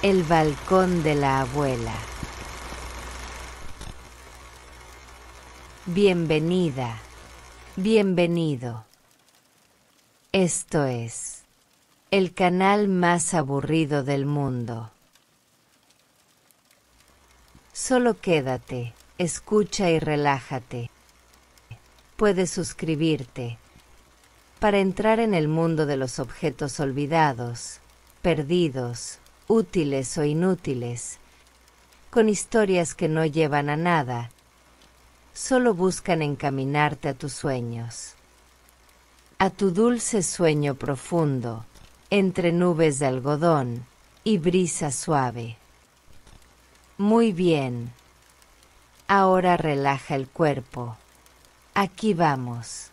El balcón de la abuela. Bienvenida, bienvenido. Esto es el canal más aburrido del mundo. Solo quédate, escucha y relájate. Puedes suscribirte para entrar en el mundo de los objetos olvidados, perdidos, útiles o inútiles, con historias que no llevan a nada, solo buscan encaminarte a tus sueños, a tu dulce sueño profundo, entre nubes de algodón y brisa suave. Muy bien, ahora relaja el cuerpo, aquí vamos.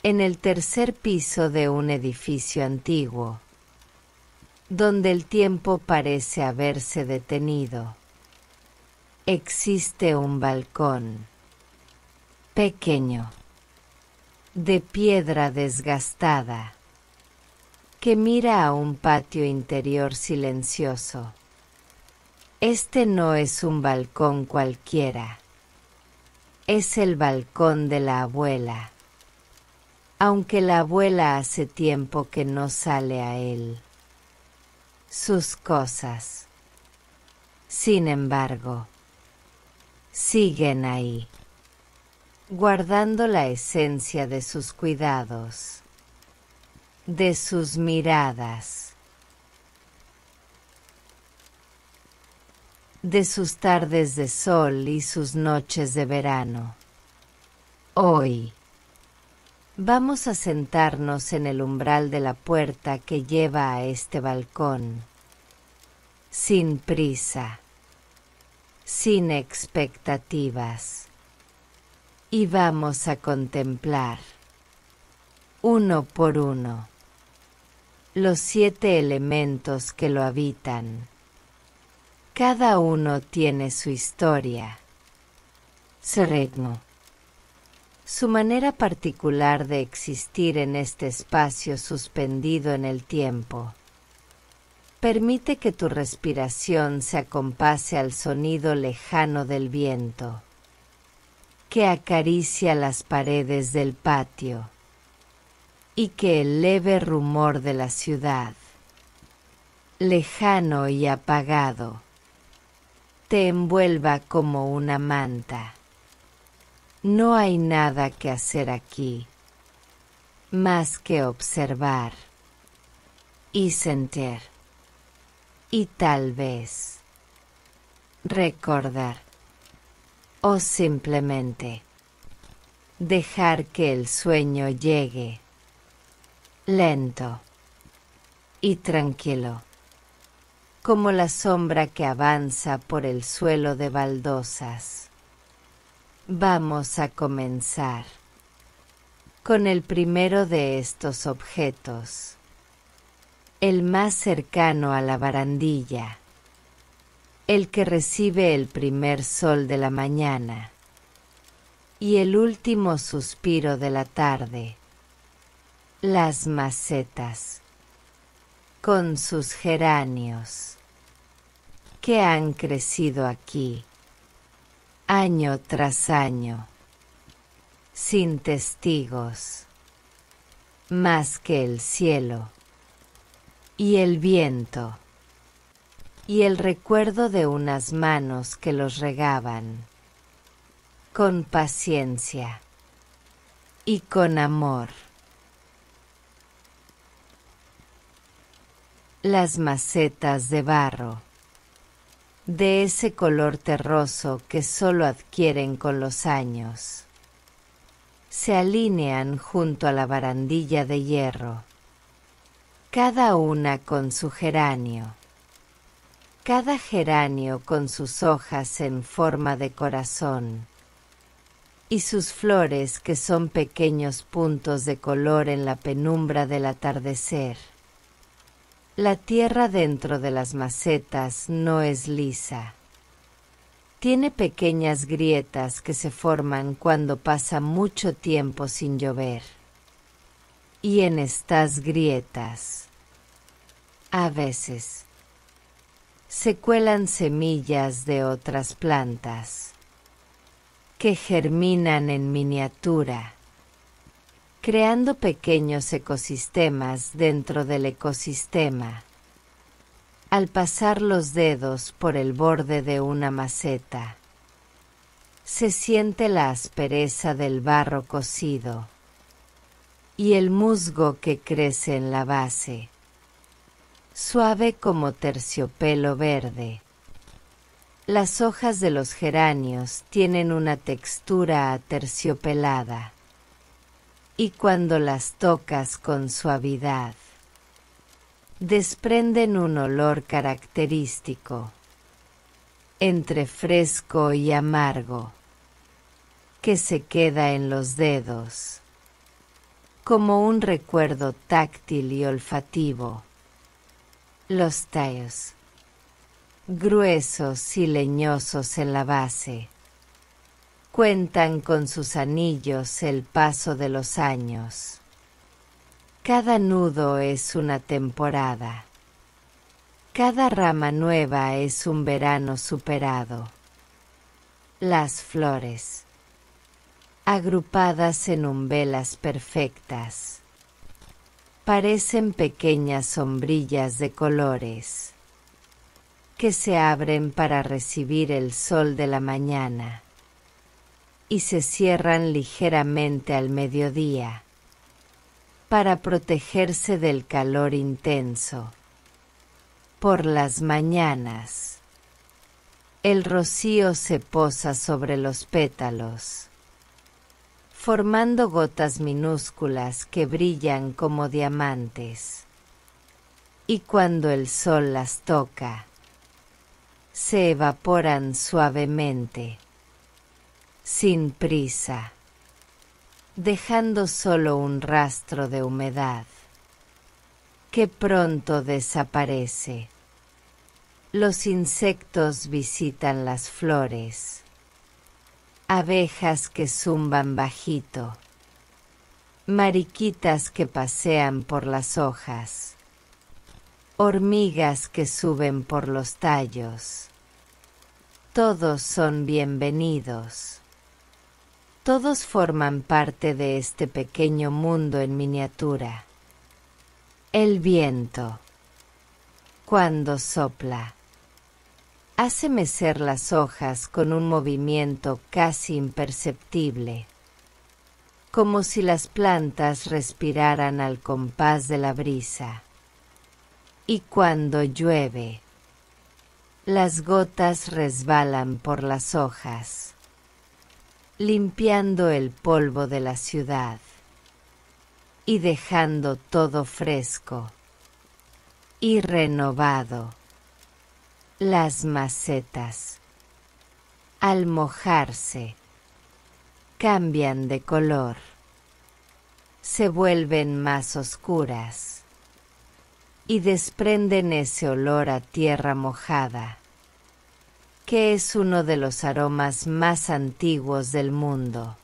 En el tercer piso de un edificio antiguo, donde el tiempo parece haberse detenido, existe un balcón pequeño, de piedra desgastada, que mira a un patio interior silencioso. Este no es un balcón cualquiera, es el balcón de la abuela, aunque la abuela hace tiempo que no sale a él. Sus cosas, sin embargo, siguen ahí, guardando la esencia de sus cuidados, de sus miradas, de sus tardes de sol y sus noches de verano. Hoy, vamos a sentarnos en el umbral de la puerta que lleva a este balcón, sin prisa, sin expectativas, y vamos a contemplar, uno por uno, los 7 elementos que lo habitan. Cada uno tiene su historia, su ritmo, su manera particular de existir en este espacio suspendido en el tiempo. Permite que tu respiración se acompase al sonido lejano del viento, que acaricia las paredes del patio, y que el leve rumor de la ciudad, lejano y apagado, te envuelva como una manta. No hay nada que hacer aquí, más que observar y sentir, y tal vez recordar, o simplemente dejar que el sueño llegue, lento y tranquilo, como la sombra que avanza por el suelo de baldosas. Vamos a comenzar con el primero de estos objetos, el más cercano a la barandilla, el que recibe el primer sol de la mañana y el último suspiro de la tarde, las macetas, con sus geranios, que han crecido aquí, año tras año, sin testigos, más que el cielo, y el viento, y el recuerdo de unas manos que los regaban, con paciencia y con amor. Las macetas de barro, de ese color terroso que solo adquieren con los años, se alinean junto a la barandilla de hierro, cada una con su geranio, cada geranio con sus hojas en forma de corazón, y sus flores que son pequeños puntos de color en la penumbra del atardecer. La tierra dentro de las macetas no es lisa. Tiene pequeñas grietas que se forman cuando pasa mucho tiempo sin llover. Y en estas grietas, a veces, se cuelan semillas de otras plantas que germinan en miniatura, creando pequeños ecosistemas dentro del ecosistema. Al pasar los dedos por el borde de una maceta, se siente la aspereza del barro cocido y el musgo que crece en la base, suave como terciopelo verde. Las hojas de los geranios tienen una textura aterciopelada, y cuando las tocas con suavidad, desprenden un olor característico, entre fresco y amargo, que se queda en los dedos, como un recuerdo táctil y olfativo. Los tallos, gruesos y leñosos en la base, cuentan con sus anillos el paso de los años. Cada nudo es una temporada. Cada rama nueva es un verano superado. Las flores, agrupadas en umbelas perfectas, parecen pequeñas sombrillas de colores que se abren para recibir el sol de la mañana y se cierran ligeramente al mediodía para protegerse del calor intenso. Por las mañanas, el rocío se posa sobre los pétalos, formando gotas minúsculas que brillan como diamantes, y cuando el sol las toca, se evaporan suavemente, sin prisa, dejando solo un rastro de humedad, que pronto desaparece. Los insectos visitan las flores, abejas que zumban bajito, mariquitas que pasean por las hojas, hormigas que suben por los tallos. Todos son bienvenidos. Todos forman parte de este pequeño mundo en miniatura. El viento, cuando sopla, hace mecer las hojas con un movimiento casi imperceptible, como si las plantas respiraran al compás de la brisa. Y cuando llueve, las gotas resbalan por las hojas, limpiando el polvo de la ciudad y dejando todo fresco y renovado. Las macetas, al mojarse, cambian de color, se vuelven más oscuras y desprenden ese olor a tierra mojada, que es uno de los aromas más antiguos del mundo.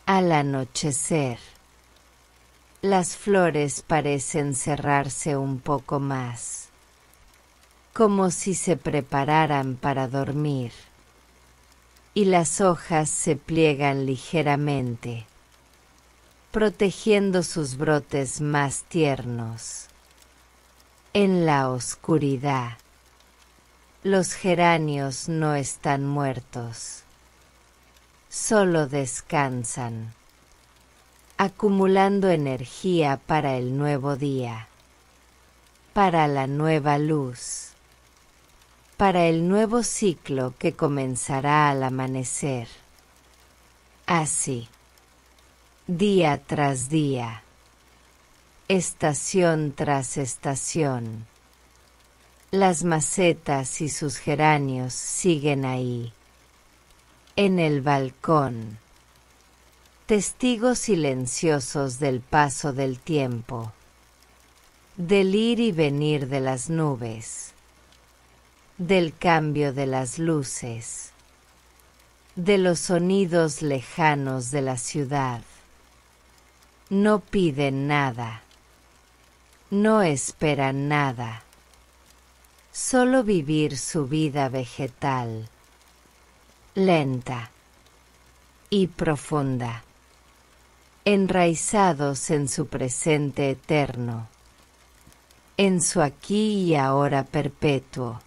Al anochecer, las flores parecen cerrarse un poco más, como si se prepararan para dormir, y las hojas se pliegan ligeramente, protegiendo sus brotes más tiernos. En la oscuridad, los geranios no están muertos, solo descansan, acumulando energía para el nuevo día, para la nueva luz, para el nuevo ciclo que comenzará al amanecer. Así, día tras día, estación tras estación, las macetas y sus geranios siguen ahí, en el balcón, testigos silenciosos del paso del tiempo, del ir y venir de las nubes, del cambio de las luces, de los sonidos lejanos de la ciudad. No piden nada, no esperan nada, Solo vivir su vida vegetal, lenta y profunda, enraizados en su presente eterno, en su aquí y ahora perpetuo,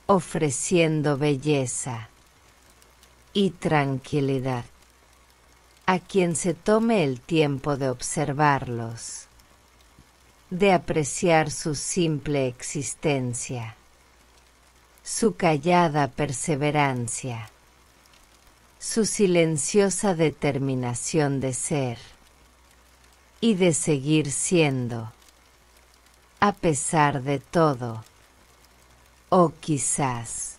ofreciendo belleza y tranquilidad a quien se tome el tiempo de observarlos, de apreciar su simple existencia, su callada perseverancia, su silenciosa determinación de ser y de seguir siendo, a pesar de todo, o quizás,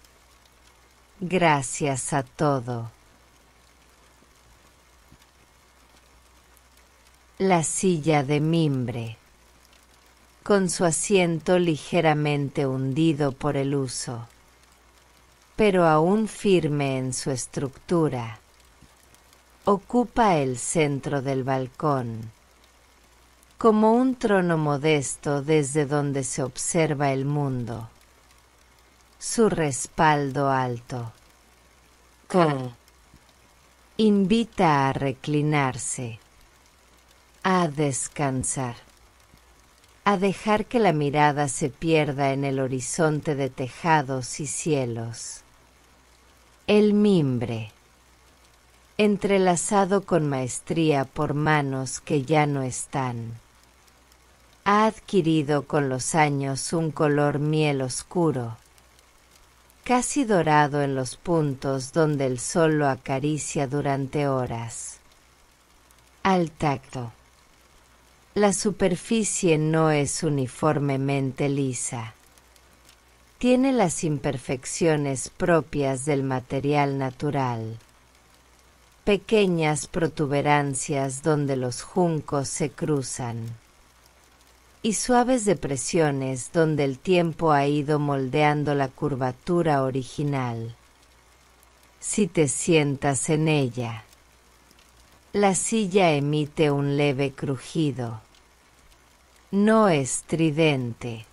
gracias a todo. La silla de mimbre, con su asiento ligeramente hundido por el uso, pero aún firme en su estructura, ocupa el centro del balcón, como un trono modesto desde donde se observa el mundo. Su respaldo alto, que invita a reclinarse, a descansar, a dejar que la mirada se pierda en el horizonte de tejados y cielos. El mimbre, entrelazado con maestría por manos que ya no están, ha adquirido con los años un color miel oscuro, casi dorado en los puntos donde el sol lo acaricia durante horas. Al tacto, la superficie no es uniformemente lisa. Tiene las imperfecciones propias del material natural, pequeñas protuberancias donde los juncos se cruzan, y suaves depresiones donde el tiempo ha ido moldeando la curvatura original. Si te sientas en ella, la silla emite un leve crujido, no estridente,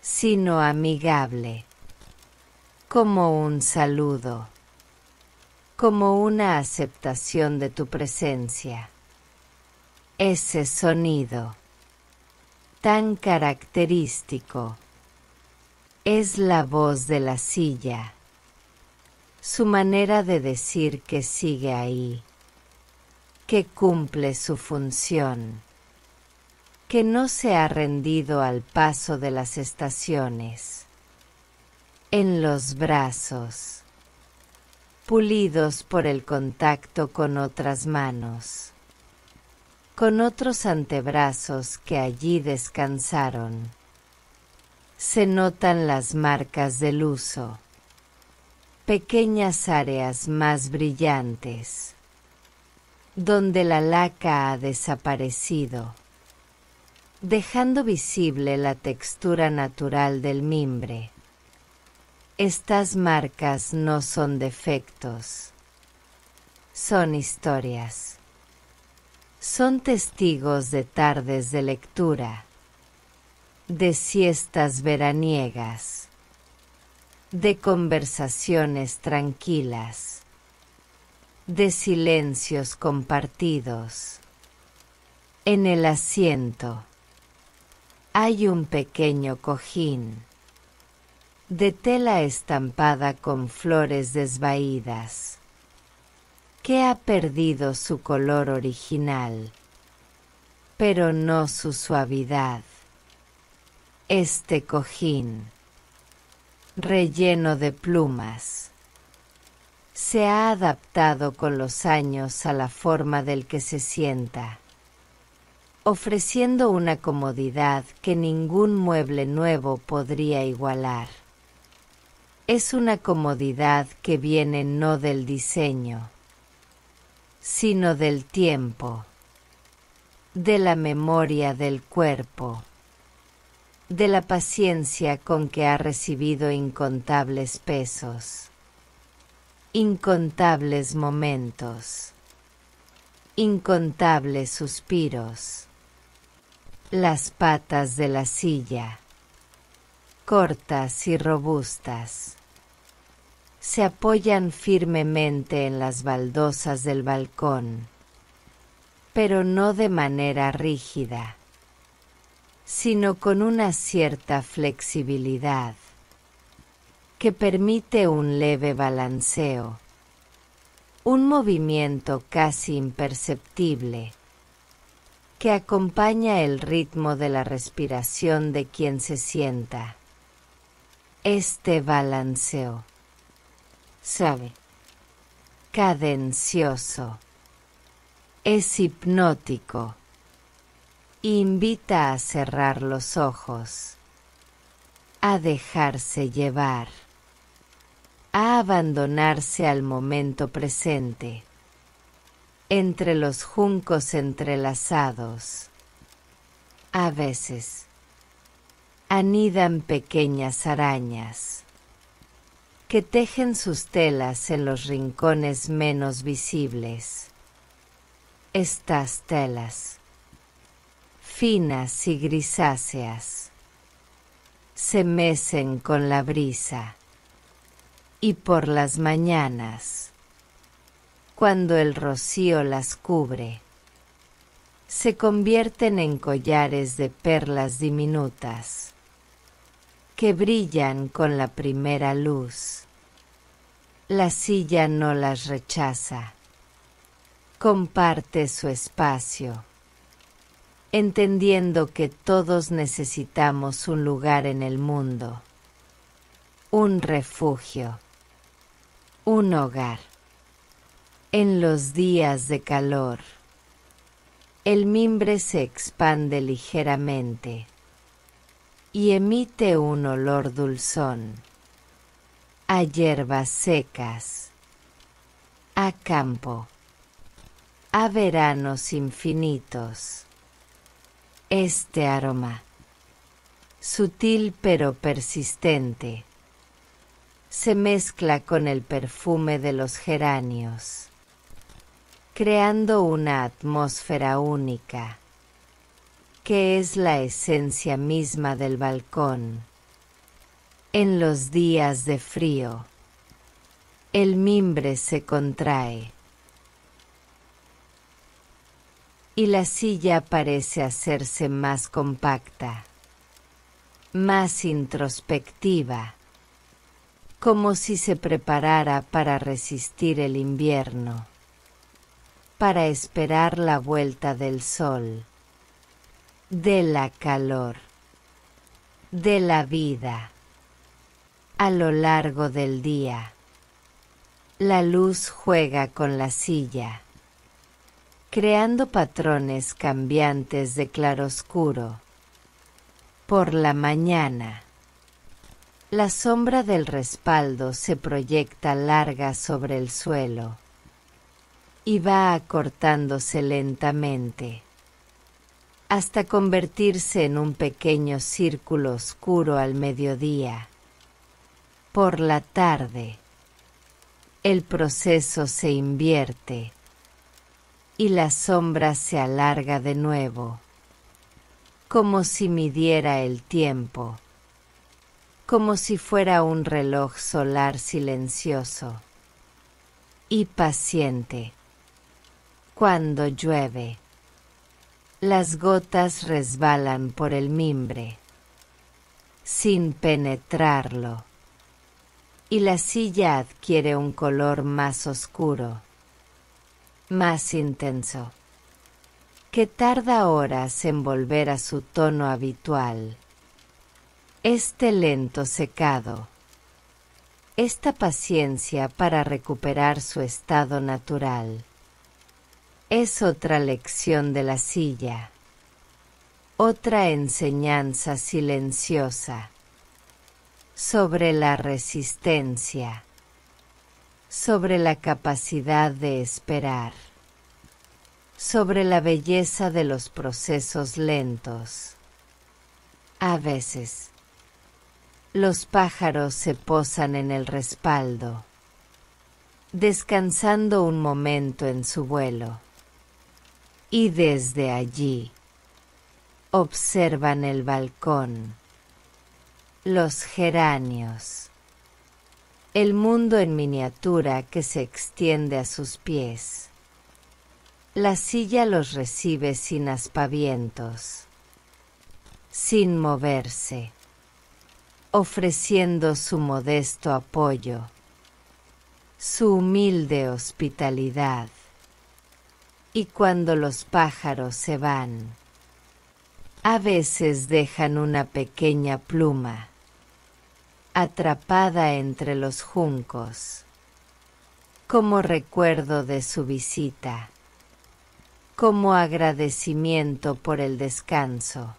sino amigable, como un saludo, como una aceptación de tu presencia. Ese sonido, tan característico, es la voz de la silla, su manera de decir que sigue ahí, que cumple su función, que no se ha rendido al paso de las estaciones. En los brazos, pulidos por el contacto con otras manos, con otros antebrazos que allí descansaron, se notan las marcas del uso, pequeñas áreas más brillantes, donde la laca ha desaparecido, dejando visible la textura natural del mimbre. Estas marcas no son defectos, son historias. Son testigos de tardes de lectura, de siestas veraniegas, de conversaciones tranquilas, de silencios compartidos. En el asiento hay un pequeño cojín de tela estampada con flores desvaídas, que ha perdido su color original, pero no su suavidad. Este cojín, relleno de plumas, se ha adaptado con los años a la forma del que se sienta, ofreciendo una comodidad que ningún mueble nuevo podría igualar. Es una comodidad que viene no del diseño, sino del tiempo, de la memoria del cuerpo, de la paciencia con que ha recibido incontables pesos, incontables momentos, incontables suspiros. Las patas de la silla, cortas y robustas. Se apoyan firmemente en las baldosas del balcón, pero no de manera rígida, sino con una cierta flexibilidad que permite un leve balanceo, un movimiento casi imperceptible que acompaña el ritmo de la respiración de quien se sienta. Este balanceo suave, cadencioso, es hipnótico. Invita a cerrar los ojos, a dejarse llevar, a abandonarse al momento presente, entre los juncos entrelazados. A veces anidan pequeñas arañas que tejen sus telas en los rincones menos visibles. Estas telas, finas y grisáceas, se mecen con la brisa, y por las mañanas, cuando el rocío las cubre, se convierten en collares de perlas diminutas que brillan con la primera luz. La silla no las rechaza, comparte su espacio, entendiendo que todos necesitamos un lugar en el mundo, un refugio, un hogar. En los días de calor, el mimbre se expande ligeramente y emite un olor dulzón a hierbas secas, a campo, a veranos infinitos. Este aroma, sutil pero persistente, se mezcla con el perfume de los geranios, creando una atmósfera única, que es la esencia misma del balcón. En los días de frío, el mimbre se contrae y la silla parece hacerse más compacta, más introspectiva, como si se preparara para resistir el invierno, para esperar la vuelta del sol, de la calor, de la vida. A lo largo del día, la luz juega con la silla, creando patrones cambiantes de claroscuro. Por la mañana, la sombra del respaldo se proyecta larga sobre el suelo y va acortándose lentamente, hasta convertirse en un pequeño círculo oscuro al mediodía. Por la tarde, el proceso se invierte y la sombra se alarga de nuevo, como si midiera el tiempo, como si fuera un reloj solar silencioso y paciente. Cuando llueve, las gotas resbalan por el mimbre, sin penetrarlo, y la silla adquiere un color más oscuro, más intenso, que tarda horas en volver a su tono habitual. Este lento secado, esta paciencia para recuperar su estado natural, es otra lección de la silla, otra enseñanza silenciosa sobre la resistencia, sobre la capacidad de esperar, sobre la belleza de los procesos lentos. A veces, los pájaros se posan en el respaldo, descansando un momento en su vuelo, y desde allí observan el balcón, Los geranios. El mundo en miniatura que se extiende a sus pies. La silla los recibe sin aspavientos, sin moverse, ofreciendo su modesto apoyo, su humilde hospitalidad. Y cuando los pájaros se van, a veces dejan una pequeña pluma atrapada entre los juncos, como recuerdo de su visita, como agradecimiento por el descanso.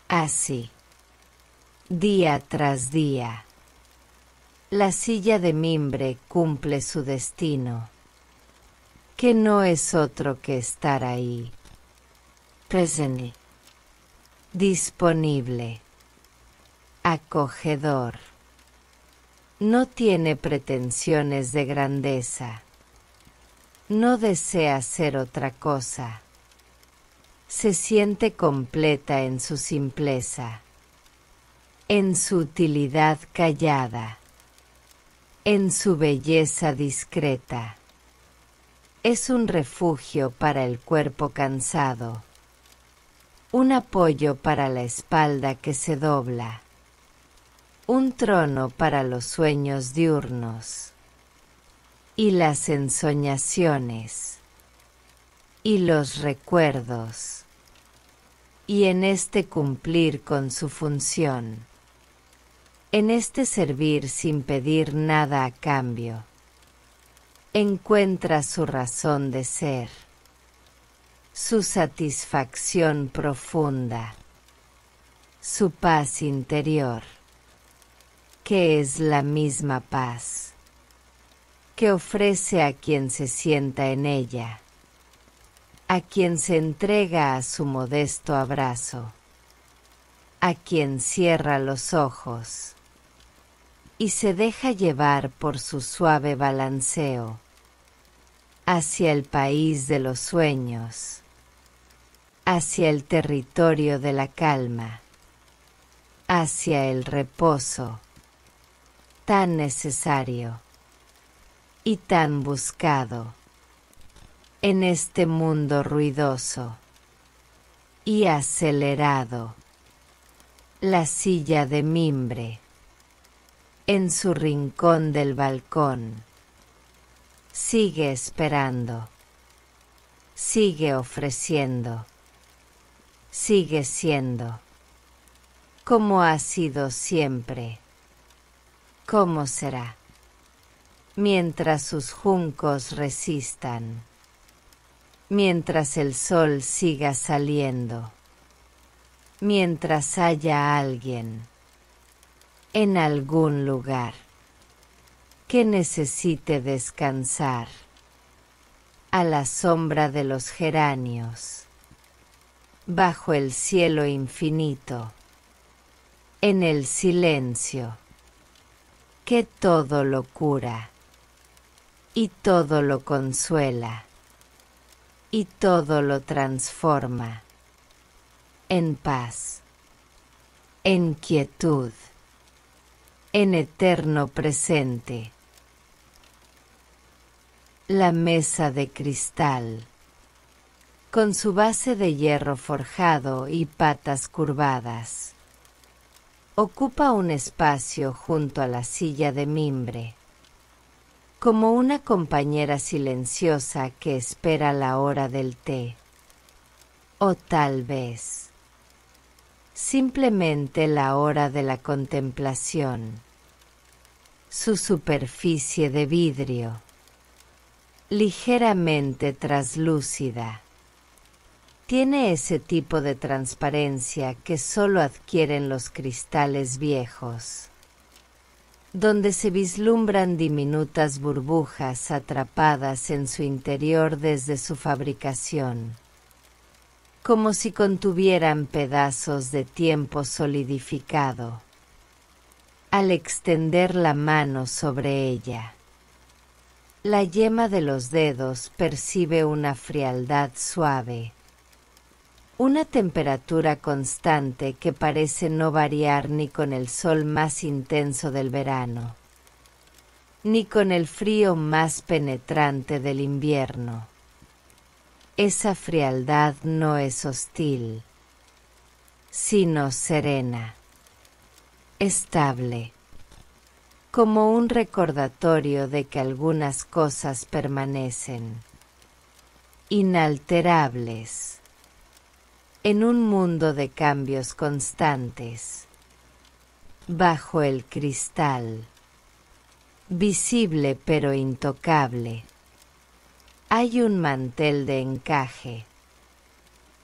Así, día tras día, la silla de mimbre cumple su destino, que no es otro que estar ahí, presente, disponible, acogedor. No tiene pretensiones de grandeza, no desea ser otra cosa, se siente completa en su simpleza, en su utilidad callada, en su belleza discreta. Es un refugio para el cuerpo cansado, un apoyo para la espalda que se dobla, un trono para los sueños diurnos y las ensoñaciones y los recuerdos, y en este cumplir con su función, en este servir sin pedir nada a cambio, encuentra su razón de ser, su satisfacción profunda, su paz interior, que es la misma paz que ofrece a quien se sienta en ella, a quien se entrega a su modesto abrazo, a quien cierra los ojos y se deja llevar por su suave balanceo hacia el país de los sueños, hacia el territorio de la calma, hacia el reposo, tan necesario y tan buscado en este mundo ruidoso y acelerado. La silla de mimbre, en su rincón del balcón, sigue esperando, sigue ofreciendo, sigue siendo, como ha sido siempre, como será, mientras sus juncos resistan, mientras el sol siga saliendo, mientras haya alguien, en algún lugar, que necesite descansar, a la sombra de los geranios, bajo el cielo infinito, en el silencio, que todo lo cura, y todo lo consuela, y todo lo transforma, en paz, en quietud, en eterno presente. La mesa de cristal, con su base de hierro forjado y patas curvadas, ocupa un espacio junto a la silla de mimbre, como una compañera silenciosa que espera la hora del té, o tal vez simplemente la hora de la contemplación. Su superficie de vidrio, ligeramente traslúcida, tiene ese tipo de transparencia que solo adquieren los cristales viejos, donde se vislumbran diminutas burbujas atrapadas en su interior desde su fabricación, como si contuvieran pedazos de tiempo solidificado. Al extender la mano sobre ella, la yema de los dedos percibe una frialdad suave, Una temperatura constante que parece no variar ni con el sol más intenso del verano, ni con el frío más penetrante del invierno. Esa frialdad no es hostil, sino serena, estable, como un recordatorio de que algunas cosas permanecen inalterables en un mundo de cambios constantes. Bajo el cristal, visible pero intocable, hay un mantel de encaje,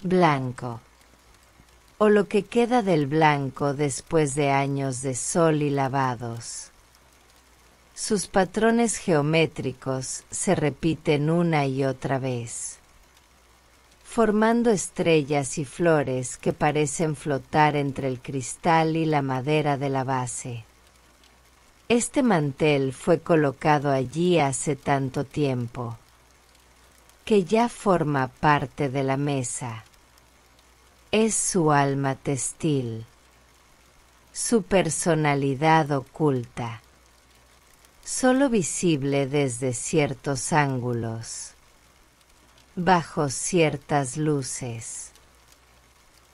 blanco, o lo que queda del blanco después de años de sol y lavados. Sus patrones geométricos se repiten una y otra vez, formando estrellas y flores que parecen flotar entre el cristal y la madera de la base. Este mantel fue colocado allí hace tanto tiempo, que ya forma parte de la mesa. Es su alma textil, su personalidad oculta, solo visible desde ciertos ángulos, bajo ciertas luces.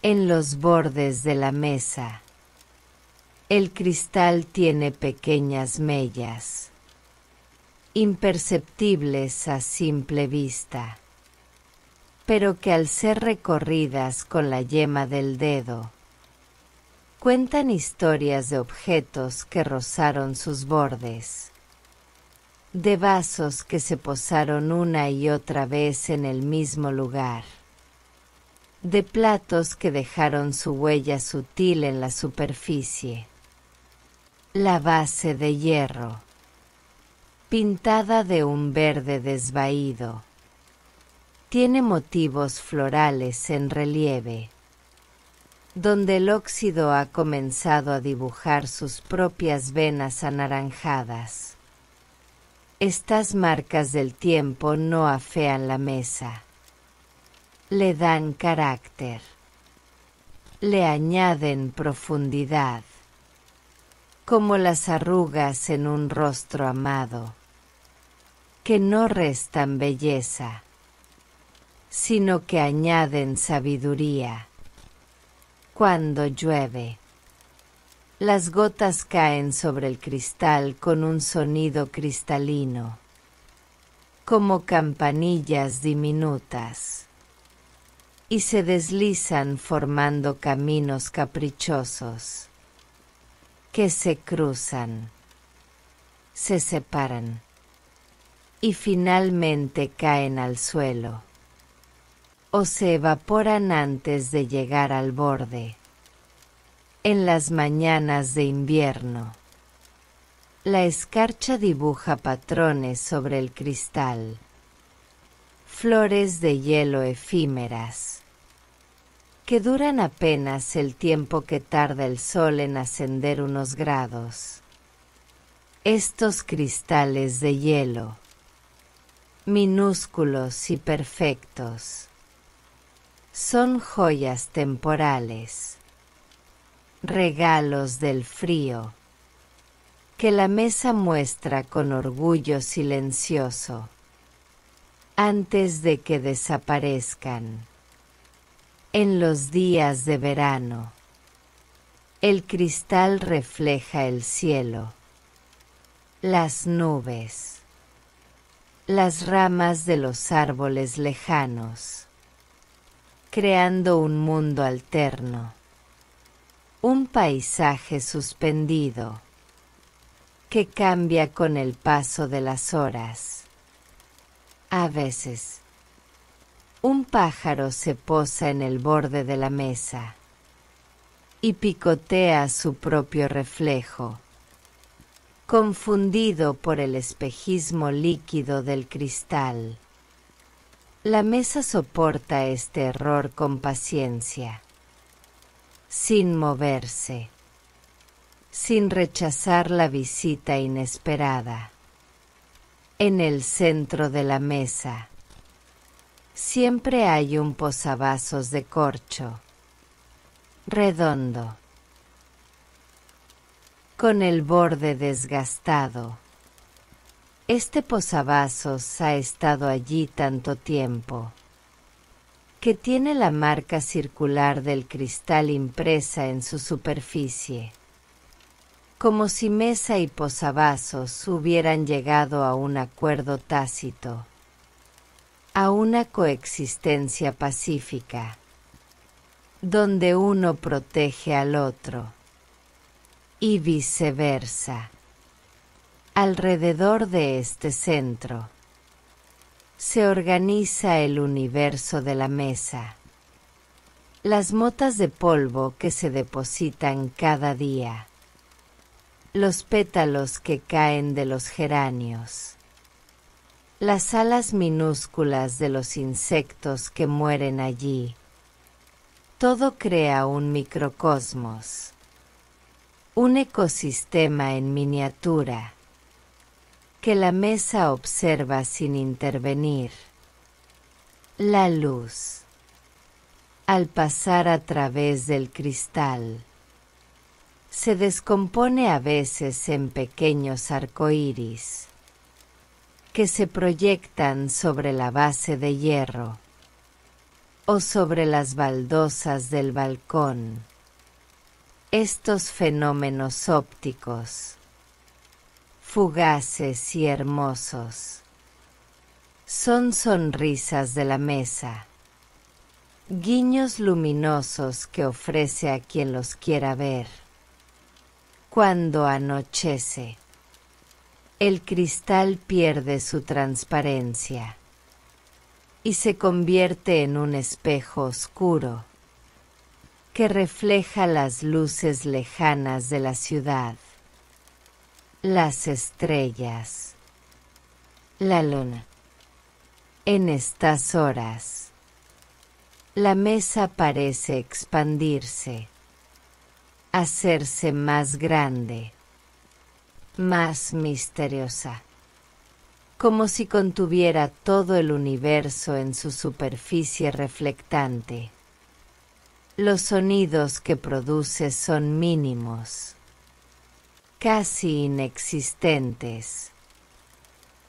En los bordes de la mesa, el cristal tiene pequeñas mellas, imperceptibles a simple vista, pero que al ser recorridas con la yema del dedo, cuentan historias de objetos que rozaron sus bordes, de vasos que se posaron una y otra vez en el mismo lugar, de platos que dejaron su huella sutil en la superficie. La base de hierro, pintada de un verde desvaído, tiene motivos florales en relieve, donde el óxido ha comenzado a dibujar sus propias venas anaranjadas. Estas marcas del tiempo no afean la mesa, le dan carácter, le añaden profundidad, como las arrugas en un rostro amado, que no restan belleza, sino que añaden sabiduría. Cuando llueve, las gotas caen sobre el cristal con un sonido cristalino, como campanillas diminutas, y se deslizan formando caminos caprichosos, que se cruzan, se separan, y finalmente caen al suelo, o se evaporan antes de llegar al borde. En las mañanas de invierno, la escarcha dibuja patrones sobre el cristal, flores de hielo efímeras, que duran apenas el tiempo que tarda el sol en ascender unos grados. Estos cristales de hielo, minúsculos y perfectos, son joyas temporales, regalos del frío, que la mesa muestra con orgullo silencioso, antes de que desaparezcan. En los días de verano, el cristal refleja el cielo, las nubes, las ramas de los árboles lejanos, creando un mundo alterno, un paisaje suspendido, que cambia con el paso de las horas. A veces, un pájaro se posa en el borde de la mesa y picotea su propio reflejo, confundido por el espejismo líquido del cristal. La mesa soporta este error con paciencia, sin moverse, sin rechazar la visita inesperada. En el centro de la mesa, Siempre hay un posavasos de corcho, redondo, con el borde desgastado. Este posavasos ha estado allí tanto tiempo, que tiene la marca circular del cristal impresa en su superficie, como si mesa y posavasos hubieran llegado a un acuerdo tácito, a una coexistencia pacífica, donde uno protege al otro, y viceversa. Alrededor de este centro se organiza el universo de la mesa, las motas de polvo que se depositan cada día, los pétalos que caen de los geranios, las alas minúsculas de los insectos que mueren allí. Todo crea un microcosmos, un ecosistema en miniatura, que la mesa observa sin intervenir. La luz, al pasar a través del cristal, se descompone a veces en pequeños arcoíris, que se proyectan sobre la base de hierro o sobre las baldosas del balcón. Estos fenómenos ópticos, fugaces y hermosos, son sonrisas de la mesa, guiños luminosos que ofrece a quien los quiera ver. Cuando anochece, el cristal pierde su transparencia y se convierte en un espejo oscuro que refleja las luces lejanas de la ciudad, las estrellas, la luna. En estas horas, la mesa parece expandirse, hacerse más grande, más misteriosa, como si contuviera todo el universo en su superficie reflectante. Los sonidos que produce son mínimos, casi inexistentes.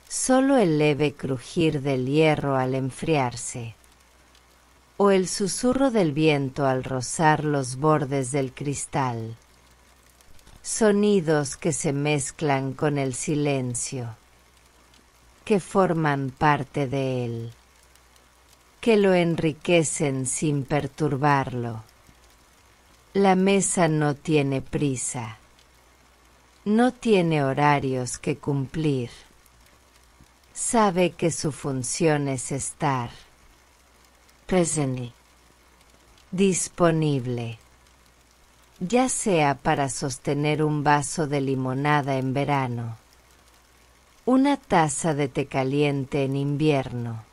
Solo el leve crujir del hierro al enfriarse, o el susurro del viento al rozar los bordes del cristal. Sonidos que se mezclan con el silencio, que forman parte de él, que lo enriquecen sin perturbarlo. La mesa no tiene prisa, no tiene horarios que cumplir. Sabe que su función es estar presente, disponible, ya sea para sostener un vaso de limonada en verano, una taza de té caliente en invierno,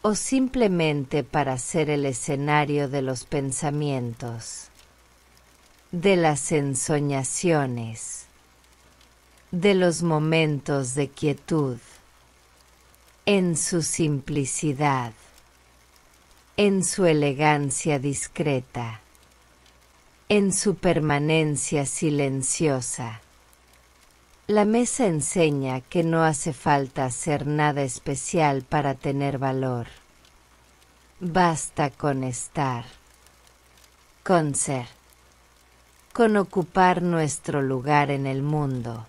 o simplemente para ser el escenario de los pensamientos, de las ensoñaciones, de los momentos de quietud, en su simplicidad, en su elegancia discreta, en su permanencia silenciosa. La mesa enseña que no hace falta hacer nada especial para tener valor. Basta con estar, con ser, con ocupar nuestro lugar en el mundo,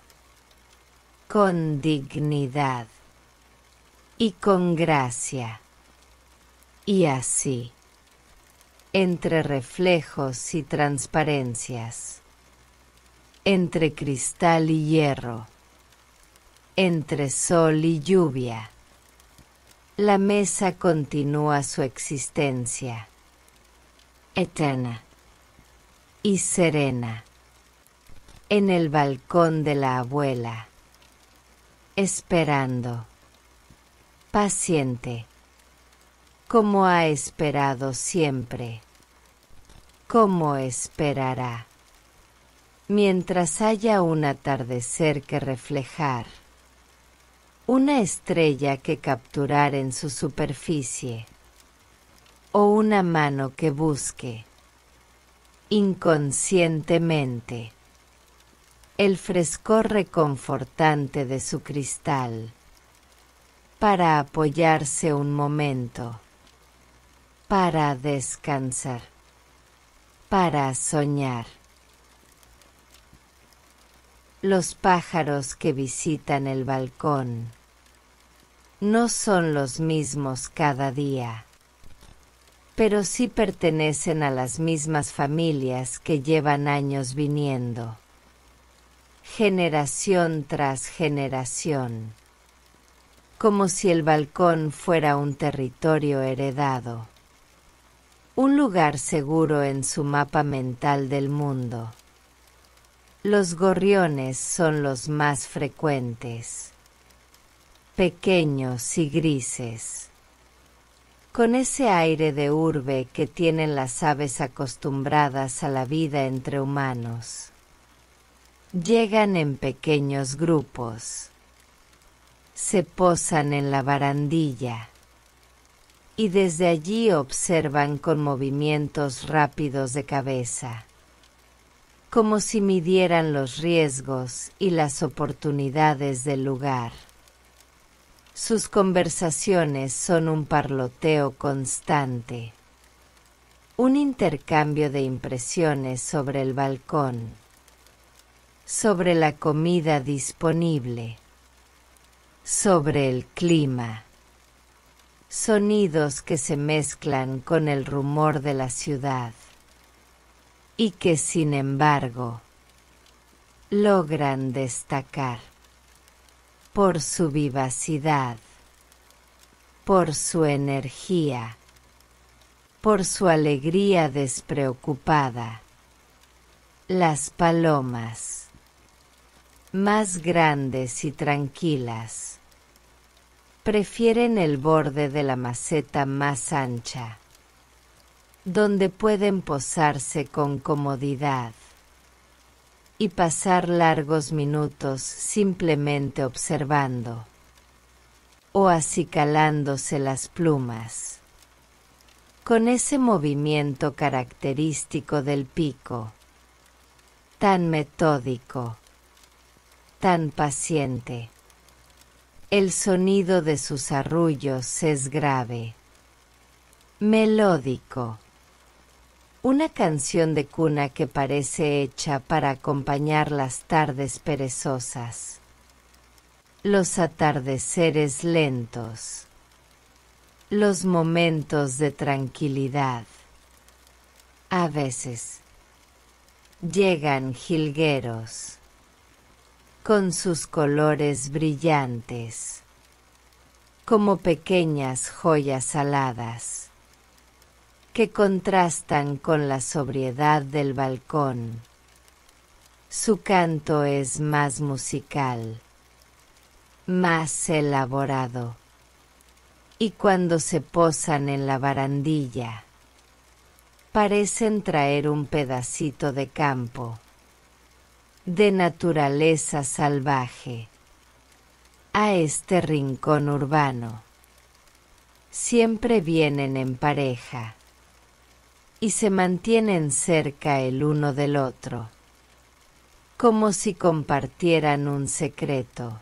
con dignidad y con gracia. Y así, entre reflejos y transparencias, entre cristal y hierro, entre sol y lluvia, la mesa continúa su existencia, eterna y serena, en el balcón de la abuela, esperando, paciente, como ha esperado siempre, como esperará, mientras haya un atardecer que reflejar, una estrella que capturar en su superficie, o una mano que busque, inconscientemente, el frescor reconfortante de su cristal, para apoyarse un momento, para descansar, para soñar. Los pájaros que visitan el balcón no son los mismos cada día, pero sí pertenecen a las mismas familias que llevan años viniendo, generación tras generación, como si el balcón fuera un territorio heredado, un lugar seguro en su mapa mental del mundo. Los gorriones son los más frecuentes, pequeños y grises, con ese aire de urbe que tienen las aves acostumbradas a la vida entre humanos. Llegan en pequeños grupos, se posan en la barandilla y desde allí observan con movimientos rápidos de cabeza, como si midieran los riesgos y las oportunidades del lugar. Sus conversaciones son un parloteo constante, un intercambio de impresiones sobre el balcón, sobre la comida disponible, sobre el clima, sonidos que se mezclan con el rumor de la ciudad y que, sin embargo, logran destacar por su vivacidad, por su energía, por su alegría despreocupada. Las palomas, más grandes y tranquilas, prefieren el borde de la maceta más ancha, donde pueden posarse con comodidad y pasar largos minutos simplemente observando o acicalándose las plumas, con ese movimiento característico del pico, tan metódico, tan paciente. El sonido de sus arrullos es grave, melódico, una canción de cuna que parece hecha para acompañar las tardes perezosas, los atardeceres lentos, los momentos de tranquilidad. A veces llegan jilgueros, con sus colores brillantes, como pequeñas joyas aladas, que contrastan con la sobriedad del balcón. Su canto es más musical, más elaborado, y cuando se posan en la barandilla, parecen traer un pedacito de campo, de naturaleza salvaje, a este rincón urbano. Siempre vienen en pareja y se mantienen cerca el uno del otro, como si compartieran un secreto,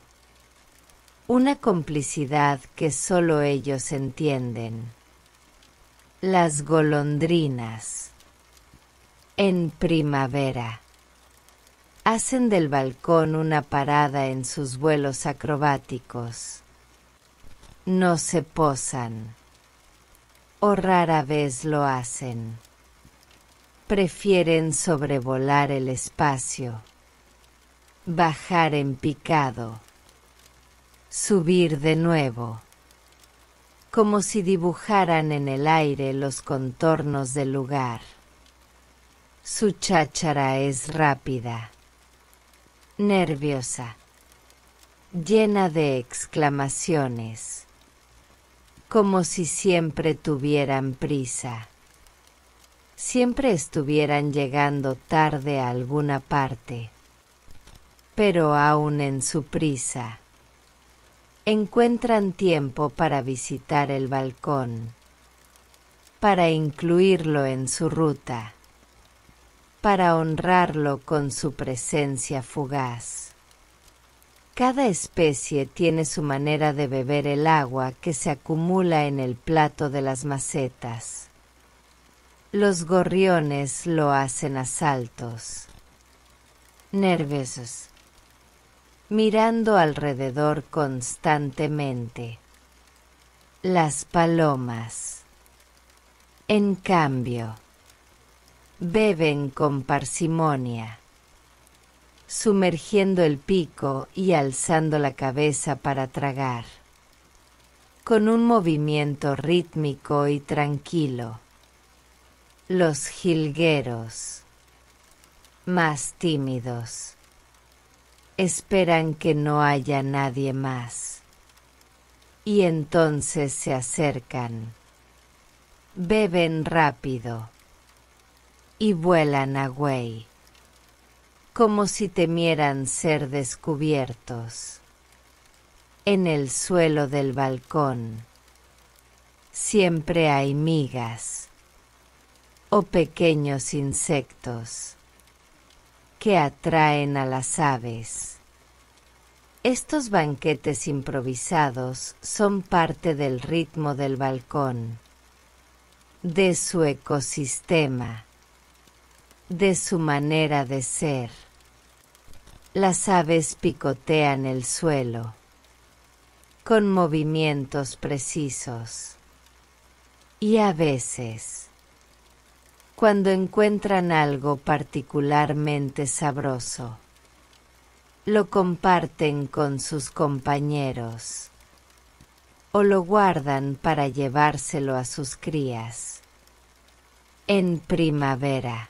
una complicidad que solo ellos entienden. Las golondrinas, en primavera, hacen del balcón una parada en sus vuelos acrobáticos. No se posan, o rara vez lo hacen. Prefieren sobrevolar el espacio, bajar en picado, subir de nuevo, como si dibujaran en el aire los contornos del lugar. Su cháchara es rápida, nerviosa, llena de exclamaciones, como si siempre tuvieran prisa, siempre estuvieran llegando tarde a alguna parte, pero aún en su prisa, Encuentran tiempo para visitar el balcón, para incluirlo en su ruta, para honrarlo con su presencia fugaz. Cada especie tiene su manera de beber el agua que se acumula en el plato de las macetas. Los gorriones lo hacen a saltos, nerviosos, mirando alrededor constantemente. Las palomas, en cambio, beben con parsimonia, sumergiendo el pico y alzando la cabeza para tragar, con un movimiento rítmico y tranquilo. Los jilgueros, más tímidos, esperan que no haya nadie más, y entonces se acercan, beben rápido y vuelan away, como si temieran ser descubiertos. En el suelo del balcón siempre hay migas o pequeños insectos que atraen a las aves. Estos banquetes improvisados son parte del ritmo del balcón, de su ecosistema, de su manera de ser. Las aves picotean el suelo con movimientos precisos y a veces, cuando encuentran algo particularmente sabroso, lo comparten con sus compañeros o lo guardan para llevárselo a sus crías. En primavera,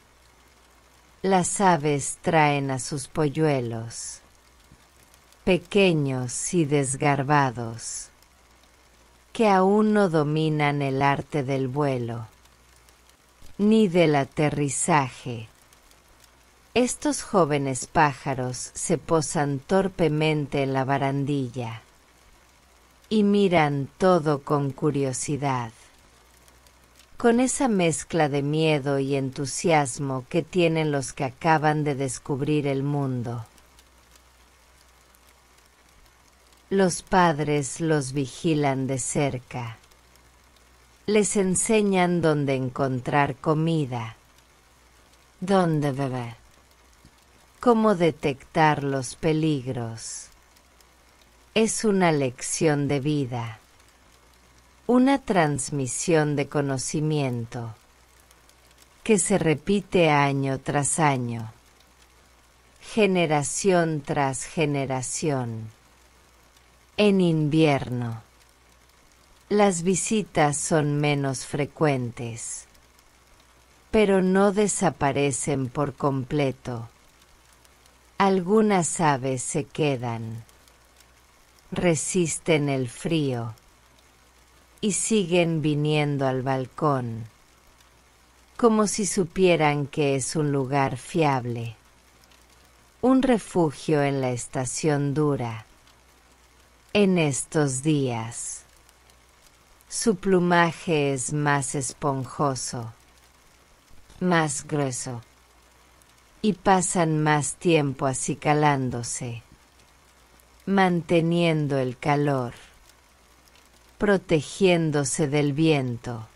las aves traen a sus polluelos, pequeños y desgarbados, que aún no dominan el arte del vuelo, ni del aterrizaje. Estos jóvenes pájaros se posan torpemente en la barandilla y miran todo con curiosidad, con esa mezcla de miedo y entusiasmo que tienen los que acaban de descubrir el mundo. Los padres los vigilan de cerca, les enseñan dónde encontrar comida, dónde beber, cómo detectar los peligros. Es una lección de vida, una transmisión de conocimiento que se repite año tras año, generación tras generación. En invierno, las visitas son menos frecuentes, pero no desaparecen por completo. Algunas aves se quedan, resisten el frío y siguen viniendo al balcón, como si supieran que es un lugar fiable, un refugio en la estación dura. En estos días, su plumaje es más esponjoso, más grueso, y pasan más tiempo acicalándose, manteniendo el calor, protegiéndose del viento.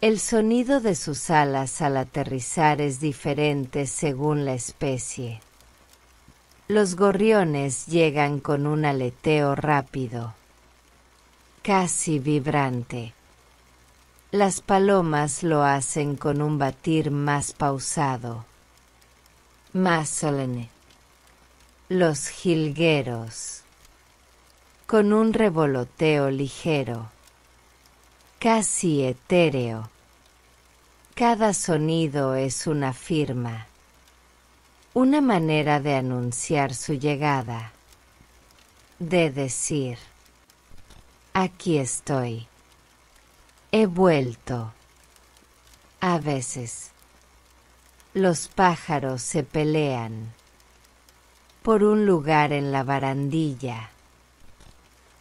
El sonido de sus alas al aterrizar es diferente según la especie. Los gorriones llegan con un aleteo rápido, casi vibrante. Las palomas lo hacen con un batir más pausado, más solemne. Los jilgueros, con un revoloteo ligero, casi etéreo. Cada sonido es una firma, una manera de anunciar su llegada, de decir: aquí estoy, he vuelto. A veces, los pájaros se pelean por un lugar en la barandilla,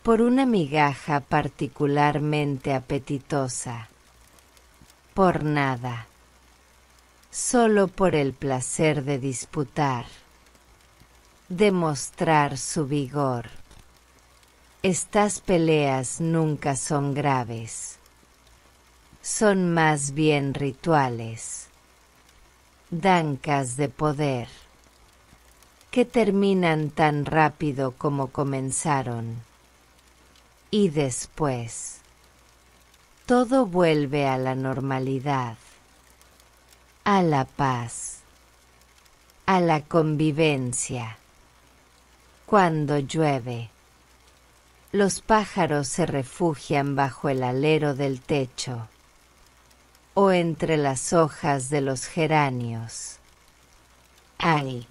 por una migaja particularmente apetitosa. Por nada. Solo por el placer de disputar. Demostrar su vigor. Estas peleas nunca son graves. Son más bien rituales. Dancas de poder. Que terminan tan rápido como comenzaron. Y después, todo vuelve a la normalidad, a la paz, a la convivencia. Cuando llueve, los pájaros se refugian bajo el alero del techo o entre las hojas de los geranios. Ahí,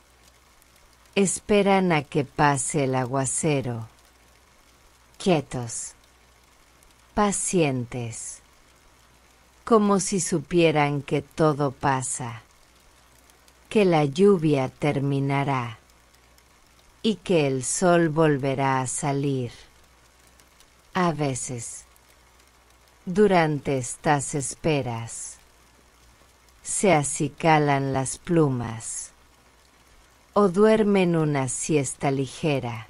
esperan a que pase el aguacero. Quietos, pacientes, como si supieran que todo pasa, que la lluvia terminará y que el sol volverá a salir. A veces, durante estas esperas, se acicalan las plumas o duermen una siesta ligera.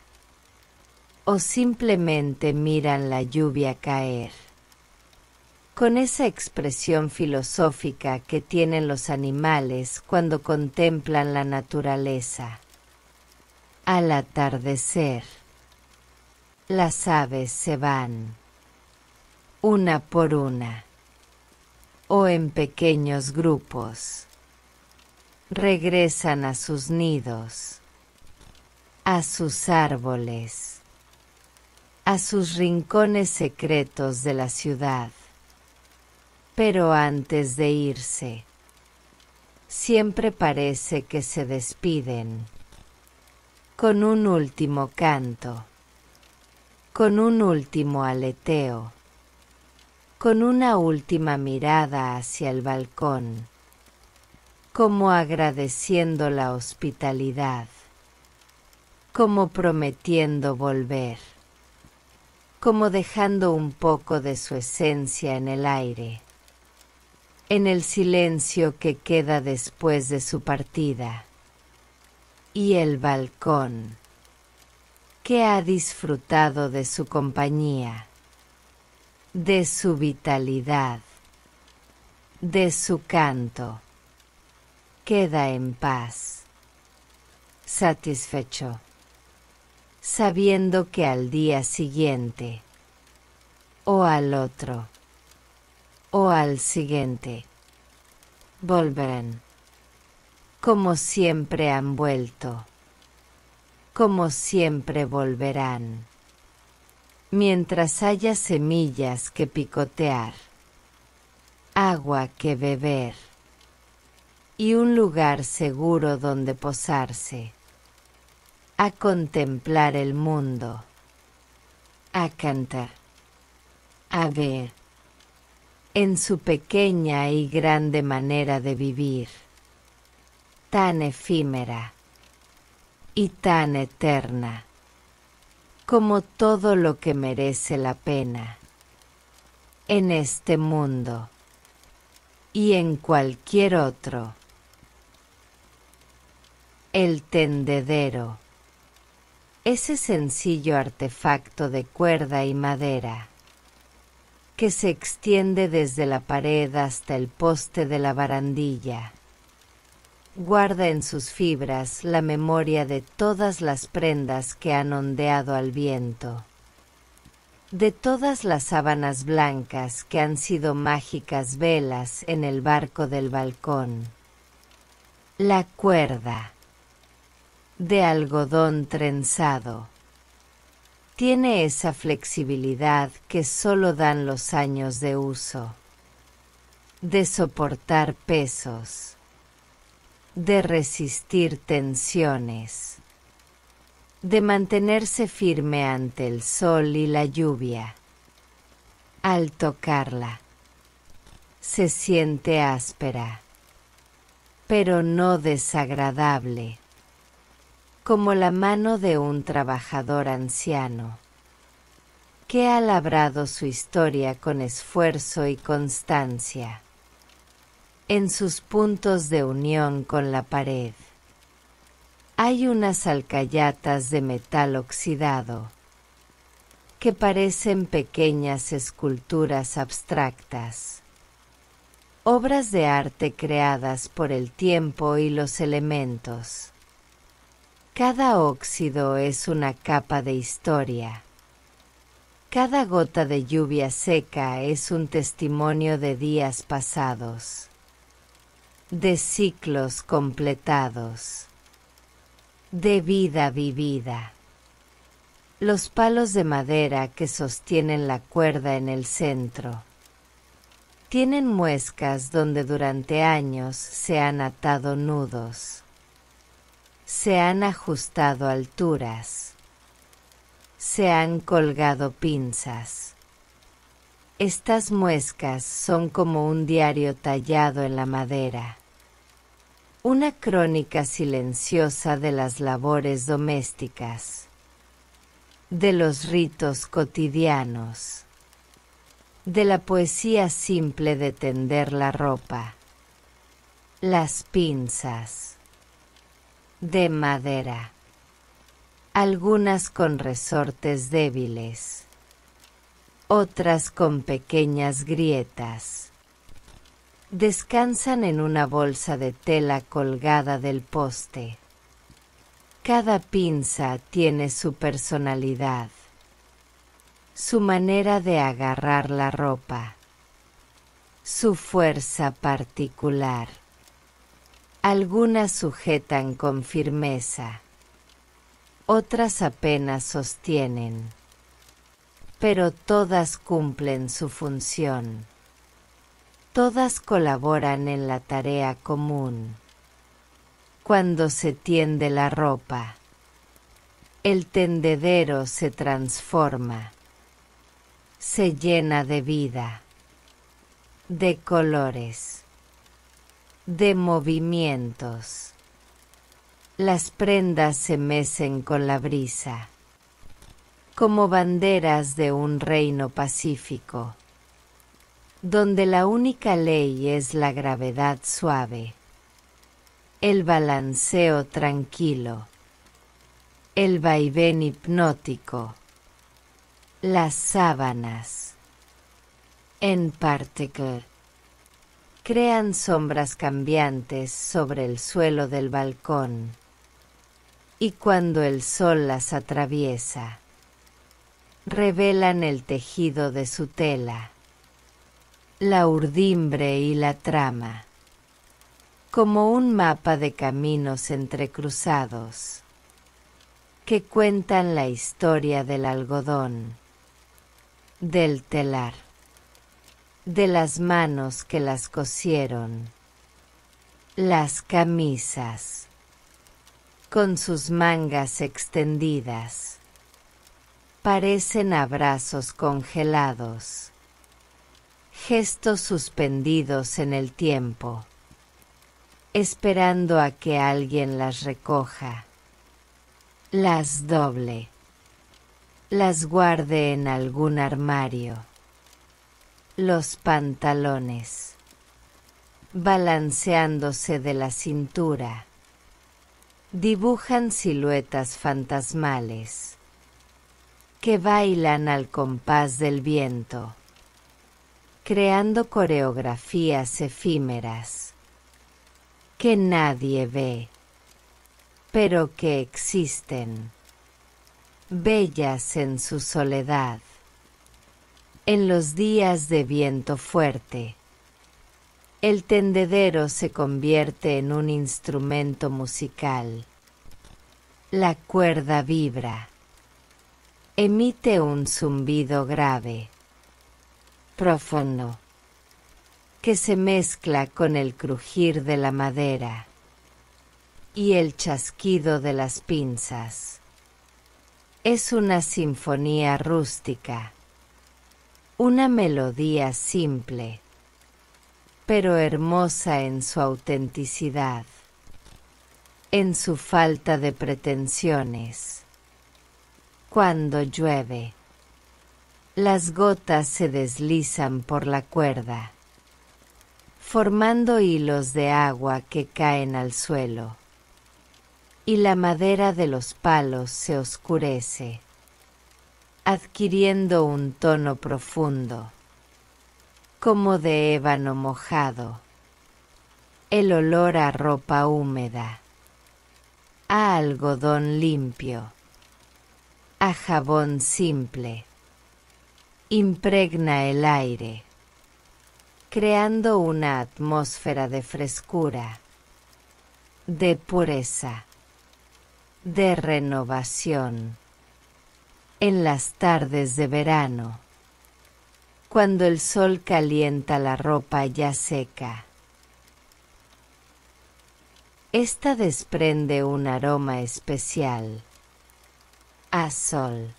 O simplemente miran la lluvia caer, con esa expresión filosófica que tienen los animales cuando contemplan la naturaleza. Al atardecer, las aves se van, una por una, o en pequeños grupos. Regresan a sus nidos, a sus árboles, a sus rincones secretos de la ciudad. Pero antes de irse, siempre parece que se despiden, con un último canto, con un último aleteo, con una última mirada hacia el balcón, como agradeciendo la hospitalidad, como prometiendo volver, como dejando un poco de su esencia en el aire, en el silencio que queda después de su partida, y el balcón, que ha disfrutado de su compañía, de su vitalidad, de su canto, queda en paz, satisfecho, sabiendo que al día siguiente, o al otro, o al siguiente, volverán, como siempre han vuelto, como siempre volverán, mientras haya semillas que picotear, agua que beber, y un lugar seguro donde posarse, a contemplar el mundo, a cantar, a ver, en su pequeña y grande manera de vivir, tan efímera y tan eterna, como todo lo que merece la pena, en este mundo y en cualquier otro. El tendedero, ese sencillo artefacto de cuerda y madera, que se extiende desde la pared hasta el poste de la barandilla, guarda en sus fibras la memoria de todas las prendas que han ondeado al viento, de todas las sábanas blancas que han sido mágicas velas en el barco del balcón. La cuerda, de algodón trenzado, tiene esa flexibilidad que solo dan los años de uso, de soportar pesos, de resistir tensiones, de mantenerse firme ante el sol y la lluvia. Al tocarla, se siente áspera, pero no desagradable, como la mano de un trabajador anciano, que ha labrado su historia con esfuerzo y constancia. En sus puntos de unión con la pared hay unas alcayatas de metal oxidado que parecen pequeñas esculturas abstractas, obras de arte creadas por el tiempo y los elementos. Cada óxido es una capa de historia. Cada gota de lluvia seca es un testimonio de días pasados, de ciclos completados, de vida vivida. Los palos de madera que sostienen la cuerda en el centro tienen muescas donde durante años se han atado nudos, se han ajustado alturas, se han colgado pinzas. Estas muescas son como un diario tallado en la madera, una crónica silenciosa de las labores domésticas, de los ritos cotidianos, de la poesía simple de tender la ropa, las pinzas, de madera, algunas con resortes débiles, otras con pequeñas grietas. Descansan en una bolsa de tela colgada del poste. Cada pinza tiene su personalidad, su manera de agarrar la ropa, su fuerza particular. Algunas sujetan con firmeza, otras apenas sostienen, pero todas cumplen su función. Todas colaboran en la tarea común. Cuando se tiende la ropa, el tendedero se transforma, se llena de vida, de colores, de movimientos. Las prendas se mecen con la brisa, como banderas de un reino pacífico, donde la única ley es la gravedad suave, el balanceo tranquilo, el vaivén hipnótico, las sábanas, en particular, crean sombras cambiantes sobre el suelo del balcón, y cuando el sol las atraviesa, revelan el tejido de su tela, la urdimbre y la trama, como un mapa de caminos entrecruzados, que cuentan la historia del algodón, del telar, de las manos que las cosieron, las camisas, con sus mangas extendidas, parecen abrazos congelados, gestos suspendidos en el tiempo, esperando a que alguien las recoja, las doble, las guarde en algún armario. Los pantalones, balanceándose de la cintura, dibujan siluetas fantasmales que bailan al compás del viento, creando coreografías efímeras que nadie ve, pero que existen, bellas en su soledad. En los días de viento fuerte, el tendedero se convierte en un instrumento musical. La cuerda vibra, emite un zumbido grave, profundo, que se mezcla con el crujir de la madera y el chasquido de las pinzas. Es una sinfonía rústica, una melodía simple, pero hermosa en su autenticidad, en su falta de pretensiones. Cuando llueve, Las gotas se deslizan por la cuerda, formando hilos de agua que caen al suelo, y la madera de los palos se oscurece, adquiriendo un tono profundo, como de ébano mojado. El olor a ropa húmeda, a algodón limpio, a jabón simple, impregna el aire, creando una atmósfera de frescura, de pureza, de renovación. En las tardes de verano, cuando el sol calienta la ropa ya seca, esta desprende un aroma especial, a sol,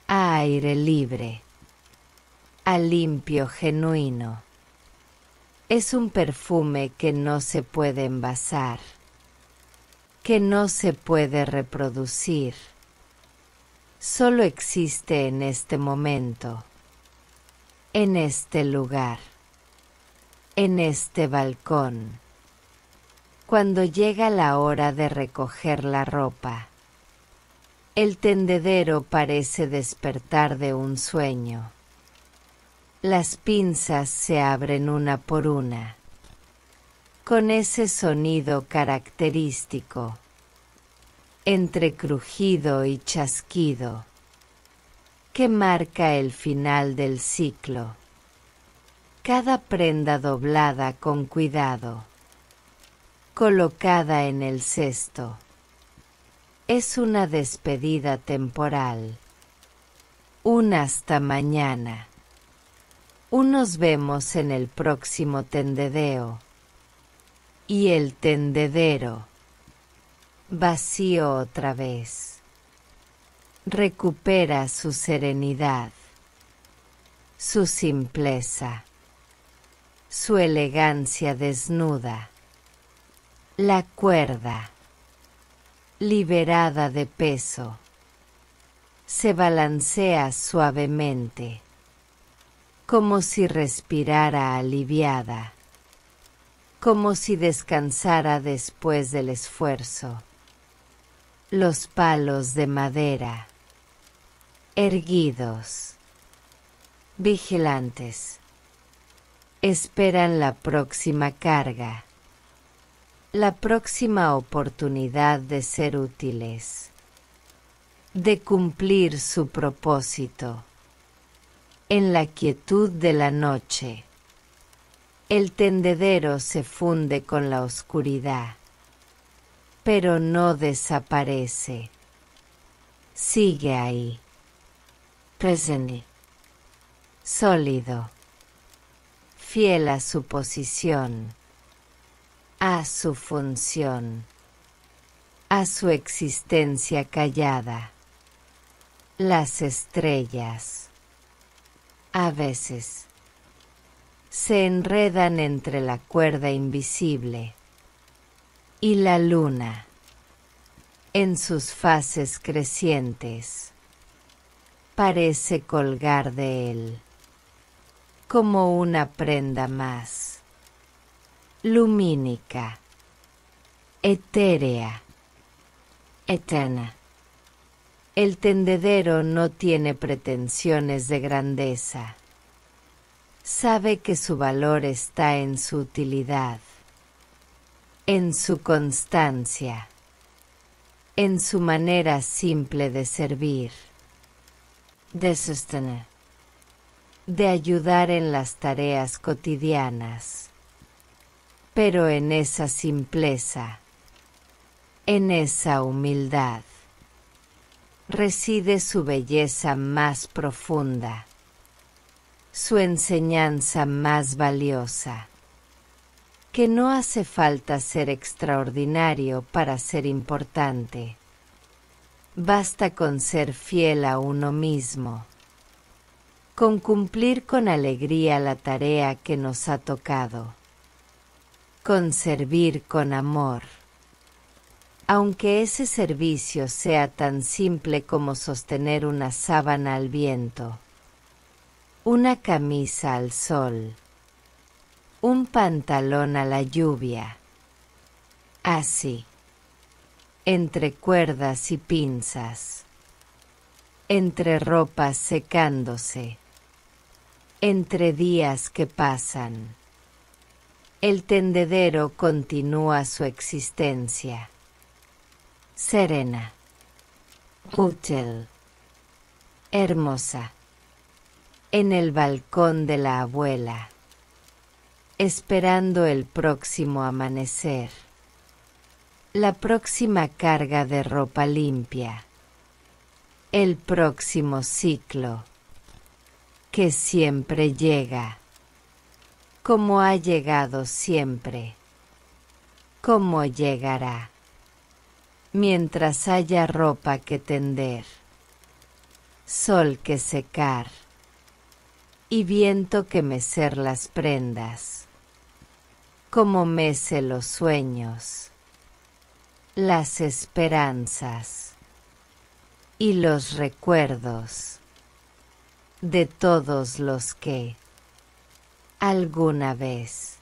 a aire libre, a limpio genuino. Es un perfume que no se puede envasar, que no se puede reproducir. Solo existe en este momento, en este lugar, en este balcón. Cuando llega la hora de recoger la ropa, el tendedero parece despertar de un sueño. Las pinzas se abren una por una, con ese sonido característico, entre crujido y chasquido, que marca el final del ciclo. Cada prenda doblada con cuidado, colocada en el cesto, es una despedida temporal. Un hasta mañana. Nos vemos en el próximo tendedeo. Y el tendedero, vacío otra vez, recupera su serenidad, su simpleza, su elegancia desnuda. La cuerda, liberada de peso, se balancea suavemente, como si respirara aliviada, como si descansara después del esfuerzo. Los palos de madera, erguidos, vigilantes, esperan la próxima carga, la próxima oportunidad de ser útiles, de cumplir su propósito. En la quietud de la noche, el tendedero se funde con la oscuridad, pero no desaparece. Sigue ahí, presente, sólido, fiel a su posición, a su función, a su existencia callada. Las estrellas, a veces, se enredan entre la cuerda invisible y la luna, en sus fases crecientes, parece colgar de él, como una prenda más, lumínica, etérea, eterna. El tendedero no tiene pretensiones de grandeza. Sabe que su valor está en su utilidad, en su constancia, en su manera simple de servir, de sostener, de ayudar en las tareas cotidianas. Pero en esa simpleza, en esa humildad, reside su belleza más profunda, su enseñanza más valiosa, que no hace falta ser extraordinario para ser importante. Basta con ser fiel a uno mismo, con cumplir con alegría la tarea que nos ha tocado, con servir con amor, aunque ese servicio sea tan simple como sostener una sábana al viento, una camisa al sol, un pantalón a la lluvia. Así, entre cuerdas y pinzas, entre ropas secándose, entre días que pasan, el tendedero continúa su existencia. Serena, útil, hermosa, en el balcón de la abuela, esperando el próximo amanecer, la próxima carga de ropa limpia, el próximo ciclo, que siempre llega, como ha llegado siempre, como llegará, mientras haya ropa que tender, sol que secar, y viento que mecer las prendas, como mece los sueños, las esperanzas y los recuerdos de todos los que alguna vez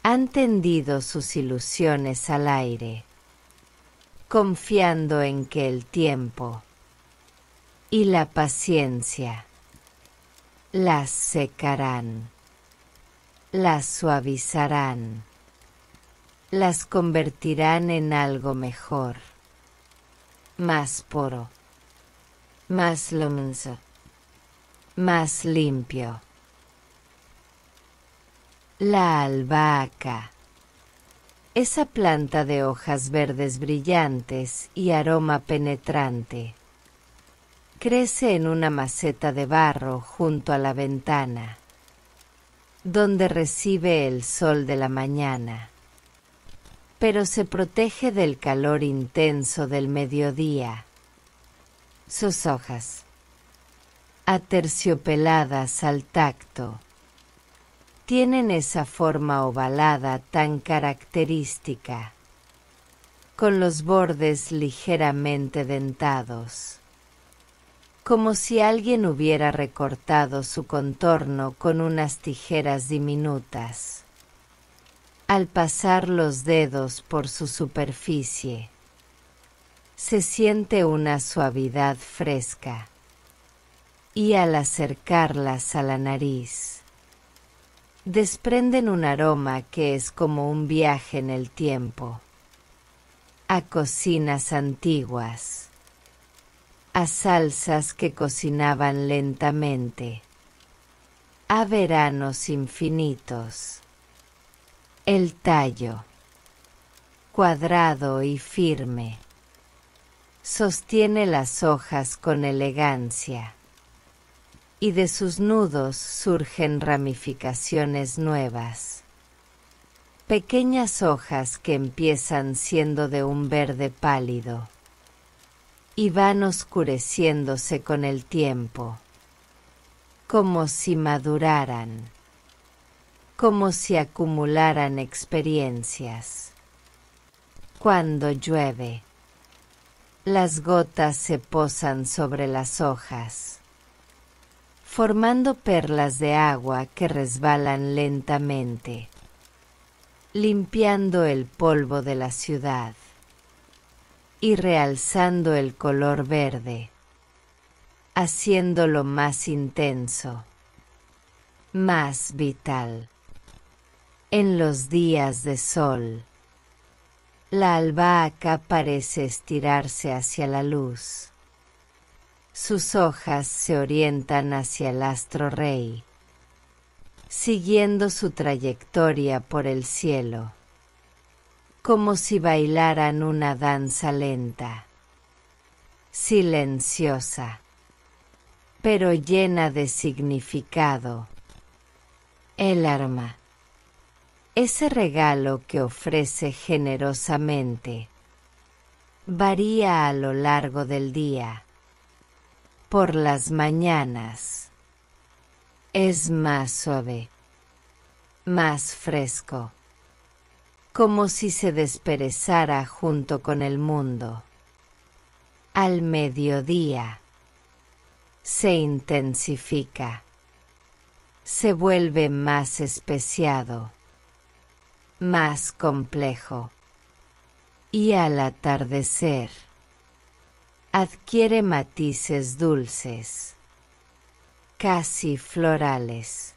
han tendido sus ilusiones al aire, confiando en que el tiempo y la paciencia las secarán, las suavizarán, las convertirán en algo mejor, más puro, más luminoso, más limpio. La albahaca, esa planta de hojas verdes brillantes y aroma penetrante, crece en una maceta de barro junto a la ventana, donde recibe el sol de la mañana, pero se protege del calor intenso del mediodía. Sus hojas, aterciopeladas al tacto, tienen esa forma ovalada tan característica, con los bordes ligeramente dentados, como si alguien hubiera recortado su contorno con unas tijeras diminutas. Al pasar los dedos por su superficie, se siente una suavidad fresca, y al acercarlas a la nariz, desprenden un aroma que es como un viaje en el tiempo, a cocinas antiguas, a salsas que cocinaban lentamente, a veranos infinitos. El tallo, cuadrado y firme, sostiene las hojas con elegancia, y de sus nudos surgen ramificaciones nuevas, pequeñas hojas que empiezan siendo de un verde pálido y van oscureciéndose con el tiempo, como si maduraran, como si acumularan experiencias. Cuando llueve, las gotas se posan sobre las hojas, formando perlas de agua que resbalan lentamente, limpiando el polvo de la ciudad y realzando el color verde, haciéndolo más intenso, más vital. En los días de sol, la albahaca parece estirarse hacia la luz. Sus hojas se orientan hacia el astro rey, siguiendo su trayectoria por el cielo, como si bailaran una danza lenta, silenciosa, pero llena de significado. El arma, ese regalo que ofrece generosamente, varía a lo largo del día. Por las mañanas es más suave, más fresco, como si se desperezara junto con el mundo. Al mediodía se intensifica, se vuelve más especiado, más complejo, y al atardecer adquiere matices dulces, casi florales,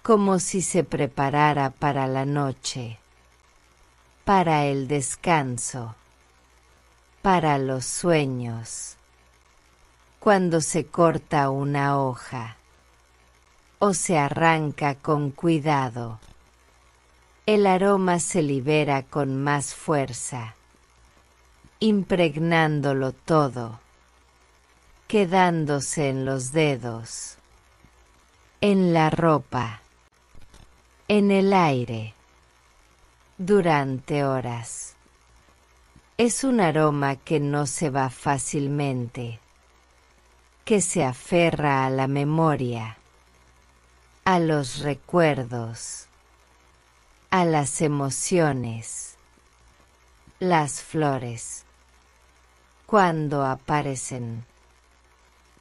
como si se preparara para la noche, para el descanso, para los sueños. Cuando se corta una hoja o se arranca con cuidado, el aroma se libera con más fuerza, impregnándolo todo, quedándose en los dedos, en la ropa, en el aire, durante horas. Es un aroma que no se va fácilmente, que se aferra a la memoria, a los recuerdos, a las emociones. Las flores, cuando aparecen,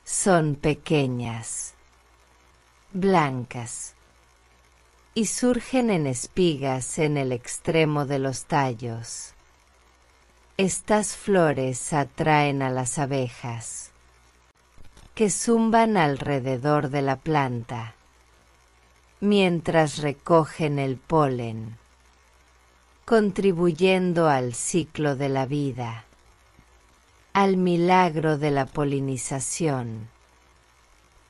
son pequeñas, blancas, y surgen en espigas en el extremo de los tallos. Estas flores atraen a las abejas, que zumban alrededor de la planta, mientras recogen el polen, contribuyendo al ciclo de la vida, al milagro de la polinización,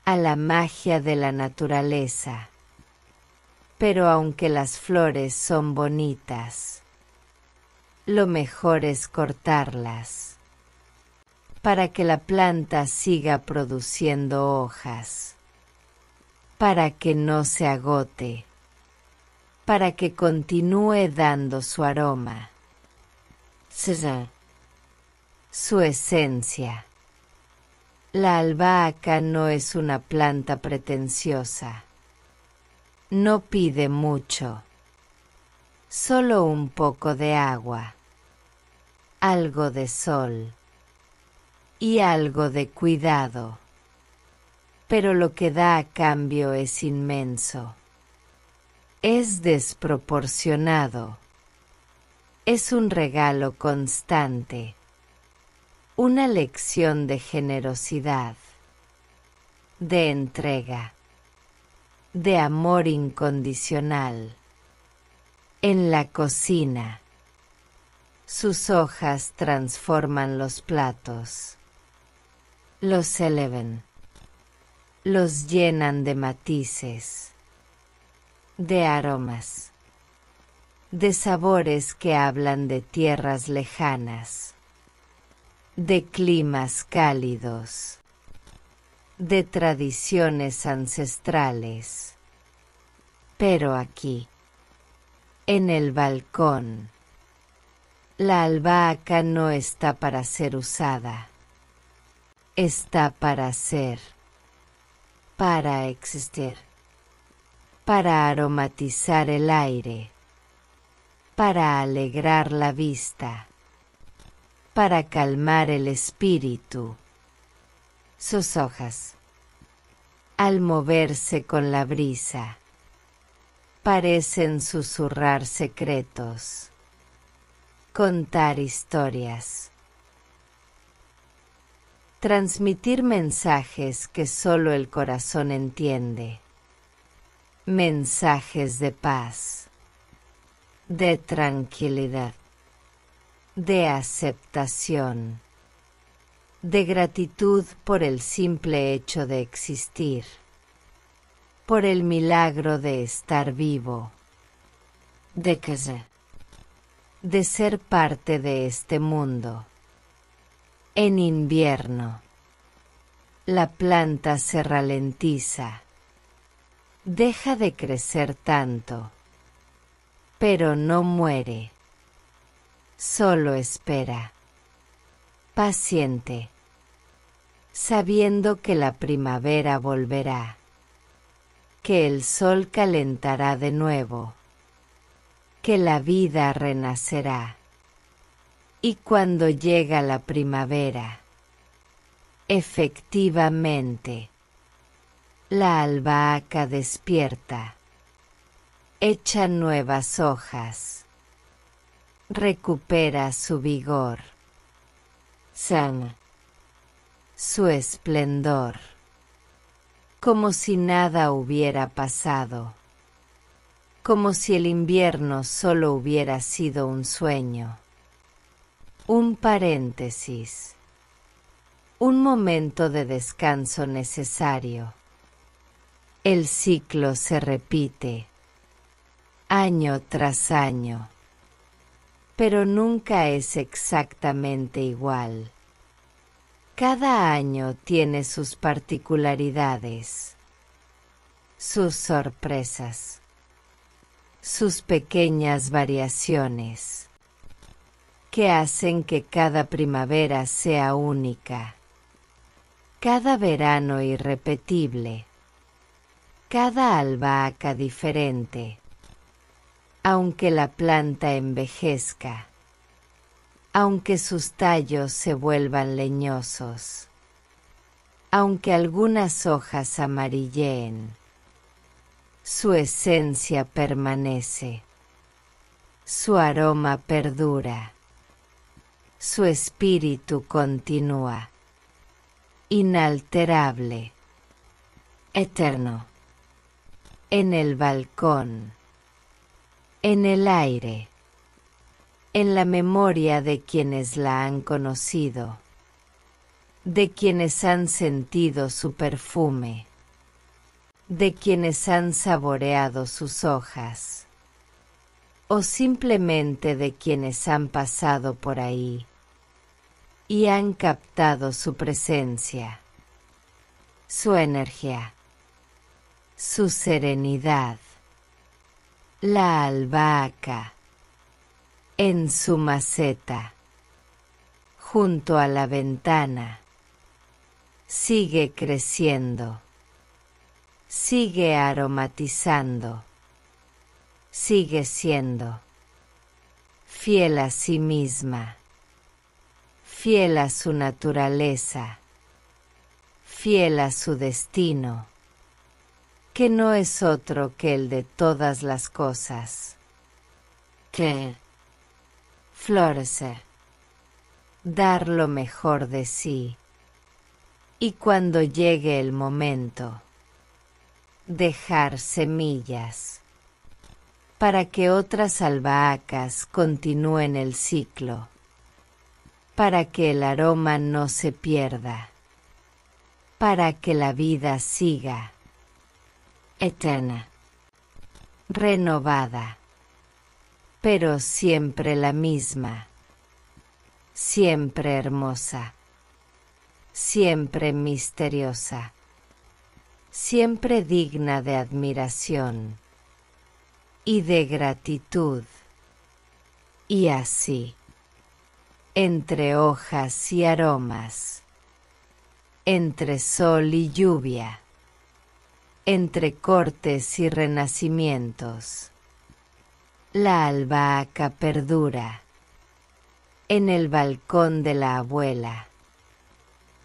a la magia de la naturaleza. Pero aunque las flores son bonitas, lo mejor es cortarlas, para que la planta siga produciendo hojas, para que no se agote, para que continúe dando su aroma, su esencia. La albahaca no es una planta pretenciosa. No pide mucho, solo un poco de agua, algo de sol y algo de cuidado, pero lo que da a cambio es inmenso, es desproporcionado, es un regalo constante, una lección de generosidad, de entrega, de amor incondicional. En la cocina, sus hojas transforman los platos, los elevan, los llenan de matices, de aromas, de sabores que hablan de tierras lejanas, de climas cálidos, de tradiciones ancestrales. Pero aquí, en el balcón, la albahaca no está para ser usada, está para ser, para existir, para aromatizar el aire, para alegrar la vista, para calmar el espíritu. Sus hojas, al moverse con la brisa, parecen susurrar secretos, contar historias, transmitir mensajes que solo el corazón entiende, mensajes de paz, de tranquilidad, de aceptación, de gratitud por el simple hecho de existir, por el milagro de estar vivo, de ser parte de este mundo. En invierno, la planta se ralentiza, deja de crecer tanto, pero no muere, solo espera, paciente, sabiendo que la primavera volverá, que el sol calentará de nuevo, que la vida renacerá. Y cuando llega la primavera, efectivamente, La albahaca despierta, echa nuevas hojas, recupera su vigor, sana, su esplendor, como si nada hubiera pasado, como si el invierno solo hubiera sido un sueño, un paréntesis, un momento de descanso necesario. El ciclo se repite, año tras año, pero nunca es exactamente igual. Cada año tiene sus particularidades, sus sorpresas, sus pequeñas variaciones, que hacen que cada primavera sea única, cada verano irrepetible, cada albahaca diferente, aunque la planta envejezca, aunque sus tallos se vuelvan leñosos, aunque algunas hojas amarilleen, su esencia permanece, su aroma perdura, su espíritu continúa, inalterable, eterno, en el balcón, en el aire, en la memoria de quienes la han conocido, de quienes han sentido su perfume, de quienes han saboreado sus hojas, o simplemente de quienes han pasado por ahí y han captado su presencia, su energía, su serenidad. La albahaca, en su maceta, junto a la ventana, sigue creciendo, sigue aromatizando, sigue siendo fiel a sí misma, fiel a su naturaleza, fiel a su destino, que no es otro que el de todas las cosas, que florecer, dar lo mejor de sí, y cuando llegue el momento, dejar semillas, para que otras albahacas continúen el ciclo, para que el aroma no se pierda, para que la vida siga, eterna, renovada, pero siempre la misma, siempre hermosa, siempre misteriosa, siempre digna de admiración y de gratitud, y así, entre hojas y aromas, entre sol y lluvia, entre cortes y renacimientos, la albahaca perdura en el balcón de la abuela,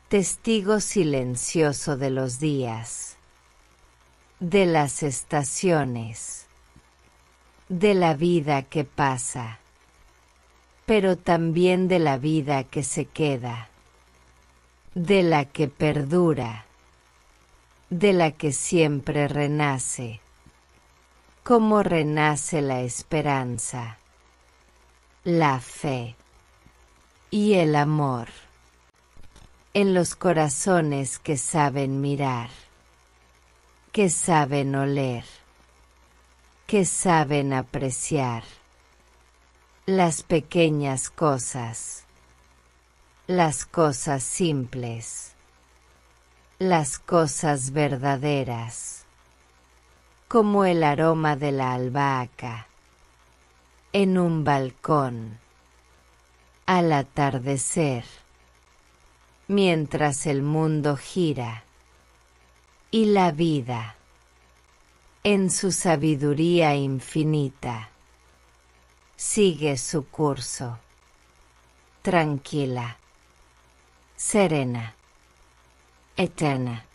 testigo silencioso de los días, de las estaciones, de la vida que pasa, pero también de la vida que se queda, de la que perdura, de la que siempre renace, como renace la esperanza, la fe y el amor, en los corazones que saben mirar, que saben oler, que saben apreciar las pequeñas cosas, las cosas simples, las cosas verdaderas, como el aroma de la albahaca en un balcón al atardecer, mientras el mundo gira y la vida, en su sabiduría infinita, sigue su curso, tranquila, serena, eterna.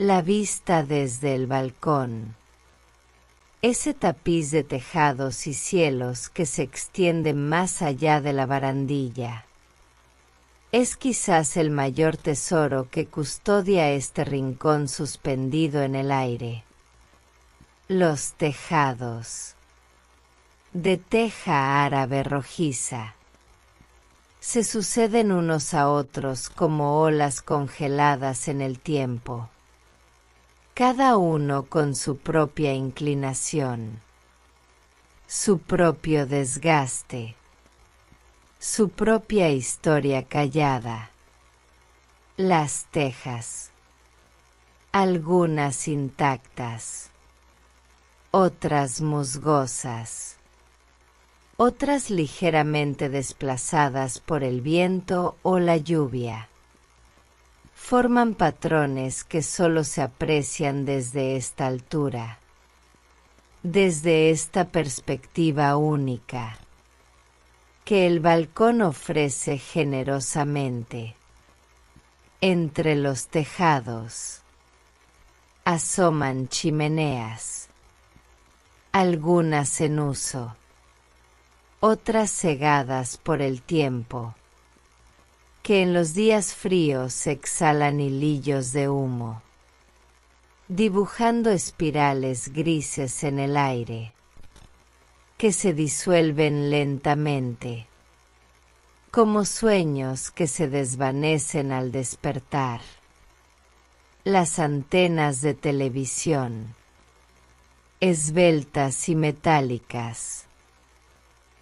La vista desde el balcón. Ese tapiz de tejados y cielos que se extiende más allá de la barandilla. Es quizás el mayor tesoro que custodia este rincón suspendido en el aire. Los tejados. De teja árabe rojiza. Se suceden unos a otros como olas congeladas en el tiempo. Cada uno con su propia inclinación, su propio desgaste, su propia historia callada. Las tejas, algunas intactas, otras musgosas, otras ligeramente desplazadas por el viento o la lluvia. Forman patrones que solo se aprecian desde esta altura, desde esta perspectiva única, que el balcón ofrece generosamente. Entre los tejados asoman chimeneas, algunas en uso, otras cegadas por el tiempo, que en los días fríos exhalan hilillos de humo, dibujando espirales grises en el aire, que se disuelven lentamente, como sueños que se desvanecen al despertar. Las antenas de televisión, esbeltas y metálicas,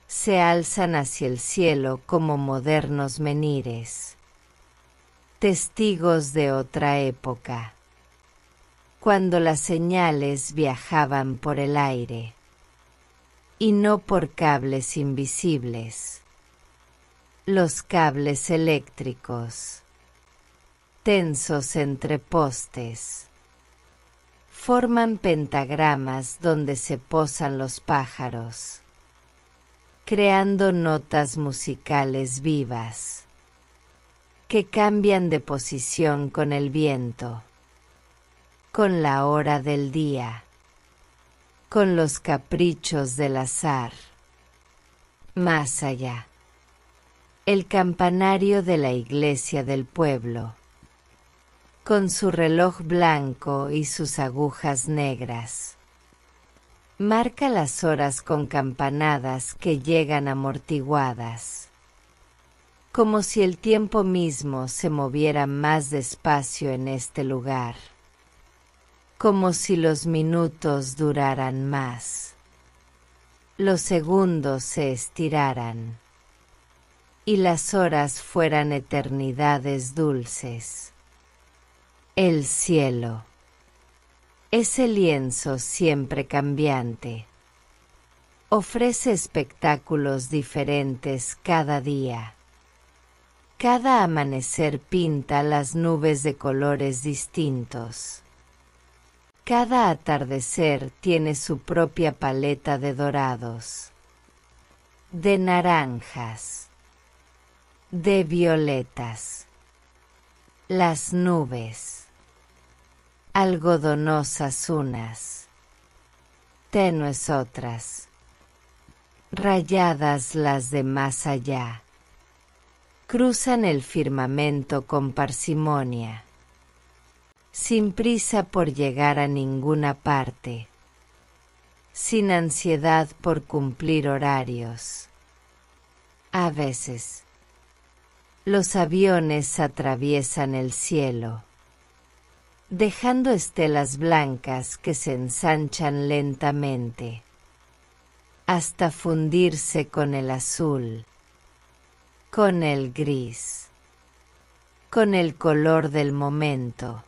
se alzan hacia el cielo como modernos menires, testigos de otra época, cuando las señales viajaban por el aire, y no por cables invisibles. Los cables eléctricos, tensos entre postes, forman pentagramas donde se posan los pájaros, creando notas musicales vivas, que cambian de posición con el viento, con la hora del día, con los caprichos del azar. Más allá, el campanario de la iglesia del pueblo, con su reloj blanco y sus agujas negras, marca las horas con campanadas que llegan amortiguadas, como si el tiempo mismo se moviera más despacio en este lugar, como si los minutos duraran más, los segundos se estiraran, y las horas fueran eternidades dulces. El cielo. Ese lienzo siempre cambiante ofrece espectáculos diferentes cada día. Cada amanecer pinta las nubes de colores distintos. Cada atardecer tiene su propia paleta de dorados, de naranjas, de violetas. Las nubes, algodonosas unas, tenues otras, rayadas las de más allá, cruzan el firmamento con parsimonia, sin prisa por llegar a ninguna parte, sin ansiedad por cumplir horarios. A veces, los aviones atraviesan el cielo, dejando estelas blancas que se ensanchan lentamente, hasta fundirse con el azul, con el gris, con el color del momento.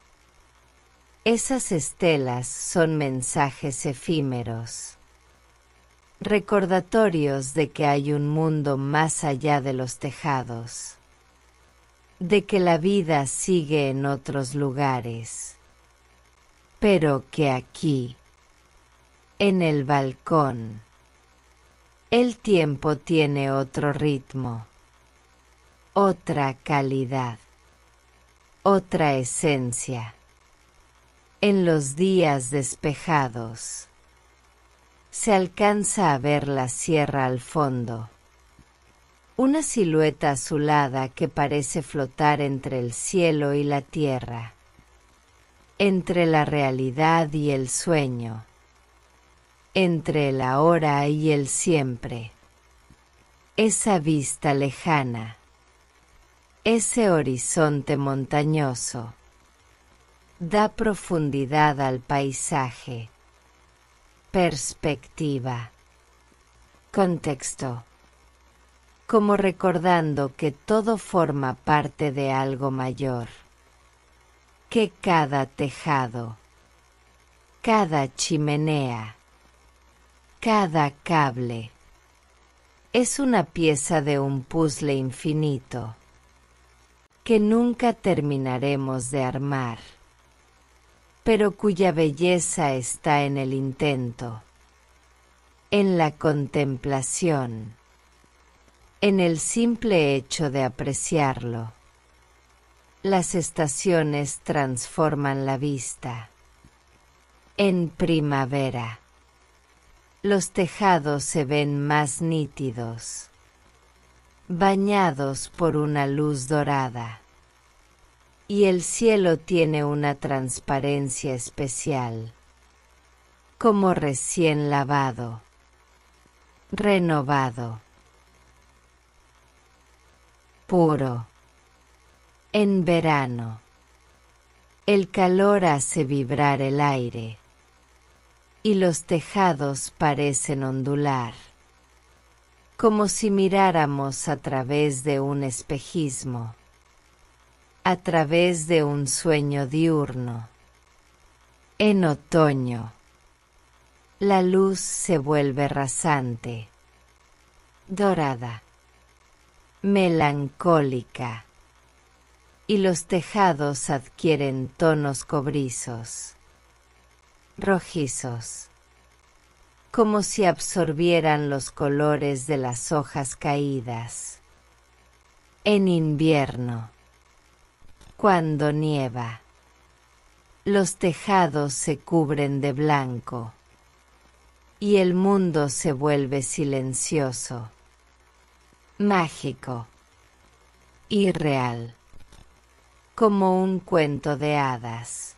Esas estelas son mensajes efímeros, recordatorios de que hay un mundo más allá de los tejados, de que la vida sigue en otros lugares, pero que aquí, en el balcón, el tiempo tiene otro ritmo, otra calidad, otra esencia. En los días despejados se alcanza a ver la sierra al fondo, una silueta azulada que parece flotar entre el cielo y la tierra, entre la realidad y el sueño, entre el ahora y el siempre. Esa vista lejana, ese horizonte montañoso, da profundidad al paisaje, perspectiva, contexto, como recordando que todo forma parte de algo mayor, que cada tejado, cada chimenea, cada cable, es una pieza de un puzzle infinito que nunca terminaremos de armar, pero cuya belleza está en el intento, en la contemplación, en el simple hecho de apreciarlo. Las estaciones transforman la vista. En primavera, los tejados se ven más nítidos, bañados por una luz dorada, y el cielo tiene una transparencia especial, como recién lavado, renovado, puro. En verano, el calor hace vibrar el aire, y los tejados parecen ondular, como si miráramos a través de un espejismo, a través de un sueño diurno. En otoño, la luz se vuelve rasante, dorada, melancólica, y los tejados adquieren tonos cobrizos, rojizos, como si absorbieran los colores de las hojas caídas. En invierno, cuando nieva, los tejados se cubren de blanco y el mundo se vuelve silencioso, mágico, irreal, como un cuento de hadas,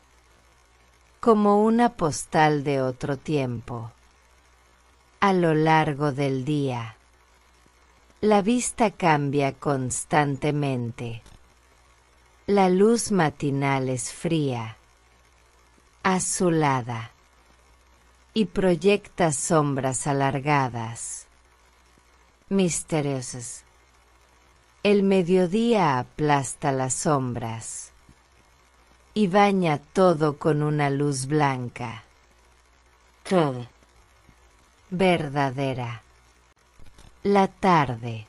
como una postal de otro tiempo. A lo largo del día, la vista cambia constantemente. La luz matinal es fría, azulada, y proyecta sombras alargadas, misteriosas. El mediodía aplasta las sombras y baña todo con una luz blanca, todo, verdadera. La tarde,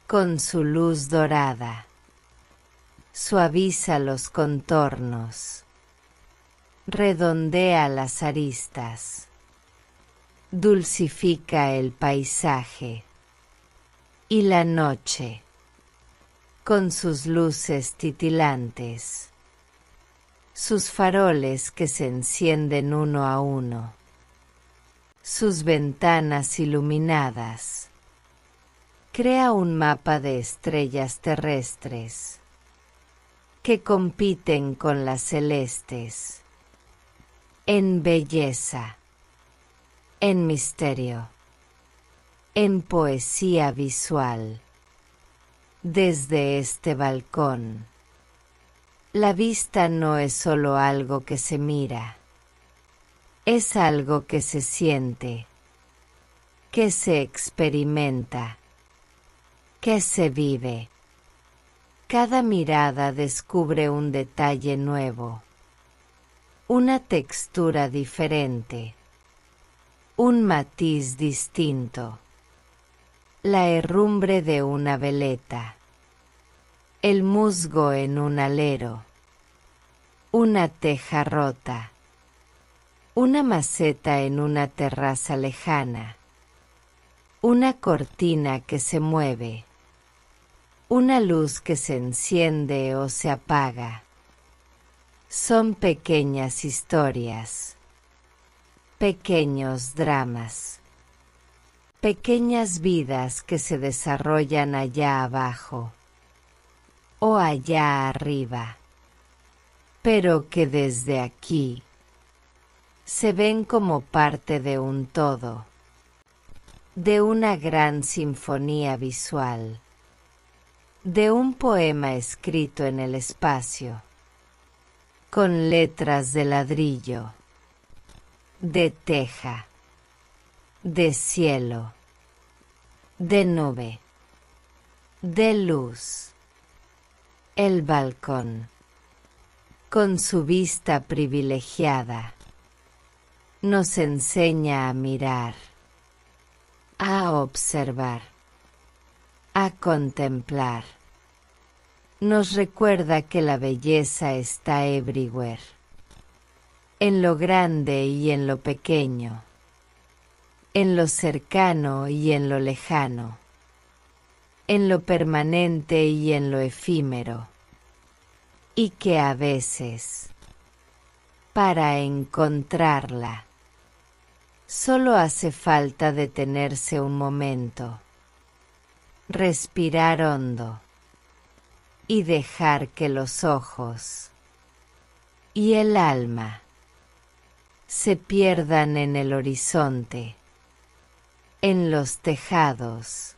con su luz dorada, suaviza los contornos, redondea las aristas, dulcifica el paisaje. Y la noche, con sus luces titilantes, sus faroles que se encienden uno a uno, sus ventanas iluminadas, crea un mapa de estrellas terrestres que compiten con las celestes, en belleza, en misterio, en poesía visual. Desde este balcón, la vista no es solo algo que se mira, es algo que se siente, que se experimenta, que se vive. Cada mirada descubre un detalle nuevo, una textura diferente, un matiz distinto. La herrumbre de una veleta, el musgo en un alero, una teja rota, una maceta en una terraza lejana, una cortina que se mueve, una luz que se enciende o se apaga. Son pequeñas historias, pequeños dramas, pequeñas vidas que se desarrollan allá abajo o allá arriba, pero que desde aquí se ven como parte de un todo, de una gran sinfonía visual, de un poema escrito en el espacio, con letras de ladrillo, de teja, de cielo, de nube, de luz. El balcón, con su vista privilegiada, nos enseña a mirar, a observar, a contemplar. Nos recuerda que la belleza está everywhere, en lo grande y en lo pequeño, en lo cercano y en lo lejano, en lo permanente y en lo efímero, y que a veces, para encontrarla, solo hace falta detenerse un momento, respirar hondo y dejar que los ojos y el alma se pierdan en el horizonte, en los tejados,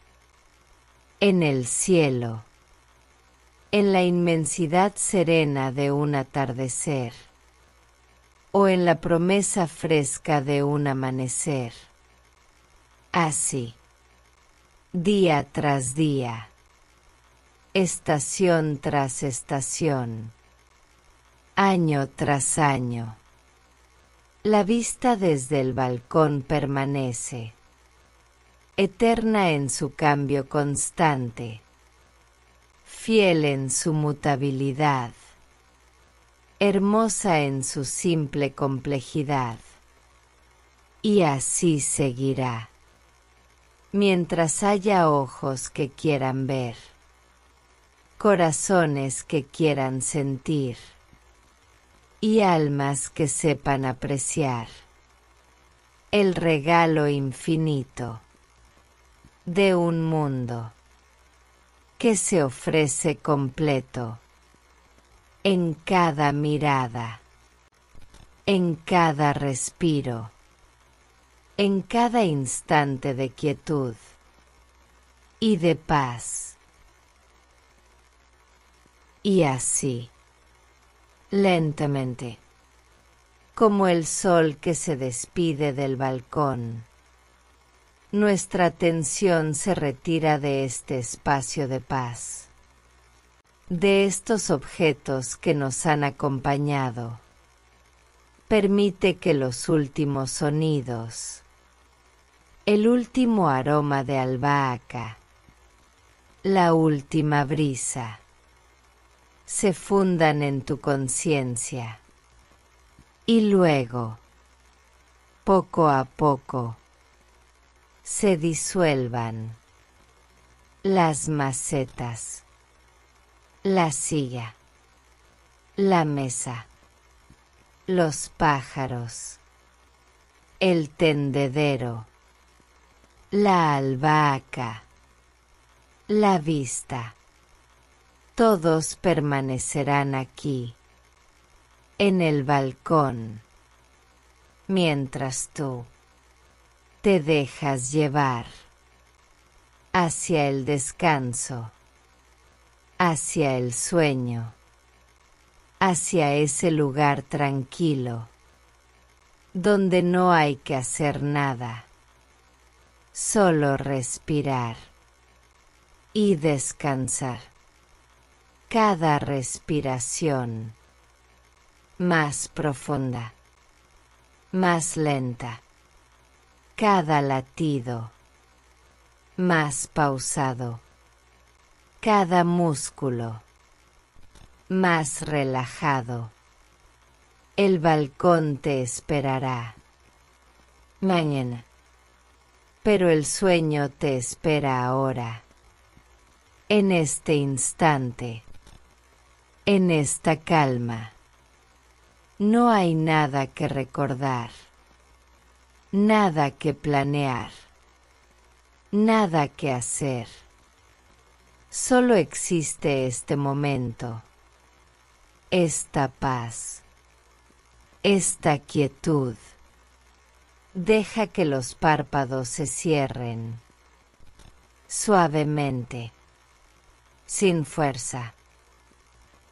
en el cielo, en la inmensidad serena de un atardecer, o en la promesa fresca de un amanecer. Así, día tras día, estación tras estación, año tras año, la vista desde el balcón permanece, eterna en su cambio constante, fiel en su mutabilidad, hermosa en su simple complejidad, y así seguirá, mientras haya ojos que quieran ver, corazones que quieran sentir, y almas que sepan apreciar el regalo infinito de un mundo que se ofrece completo en cada mirada, en cada respiro, en cada instante de quietud y de paz. Y así, lentamente, como el sol que se despide del balcón, nuestra atención se retira de este espacio de paz, de estos objetos que nos han acompañado. Permite que los últimos sonidos, el último aroma de albahaca, la última brisa, se fundan en tu conciencia y luego, poco a poco, se disuelvan las macetas, la silla, la mesa, los pájaros, el tendedero, la albahaca, la vista. Todos permanecerán aquí, en el balcón, mientras tú te dejas llevar hacia el descanso, hacia el sueño, hacia ese lugar tranquilo, donde no hay que hacer nada, solo respirar y descansar. Cada respiración más profunda, más lenta, cada latido más pausado, cada músculo más relajado. El balcón te esperará mañana, pero el sueño te espera ahora, en este instante, en esta calma, No hay nada que recordar, nada que planear, nada que hacer. Solo existe este momento, esta paz, esta quietud. Deja que los párpados se cierren, suavemente, sin fuerza,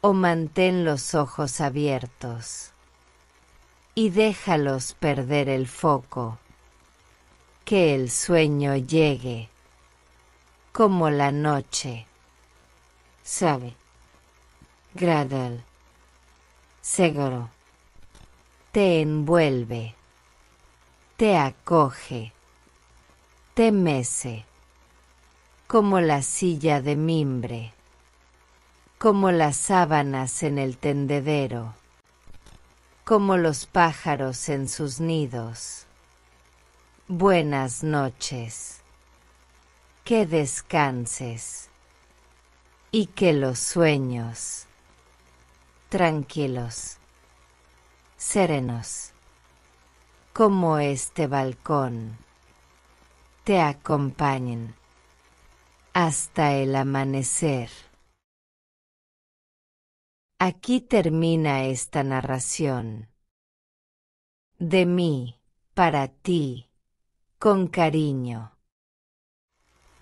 o mantén los ojos abiertos y déjalos perder el foco, que el sueño llegue, como la noche, suave, gradual, seguro, te envuelve, te acoge, te mece, como la silla de mimbre, como las sábanas en el tendedero, como los pájaros en sus nidos. Buenas noches, que descanses y que los sueños, tranquilos, serenos, como este balcón, te acompañen hasta el amanecer. Aquí termina esta narración. De mí, para ti, con cariño.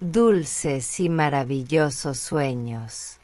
Dulces y maravillosos sueños.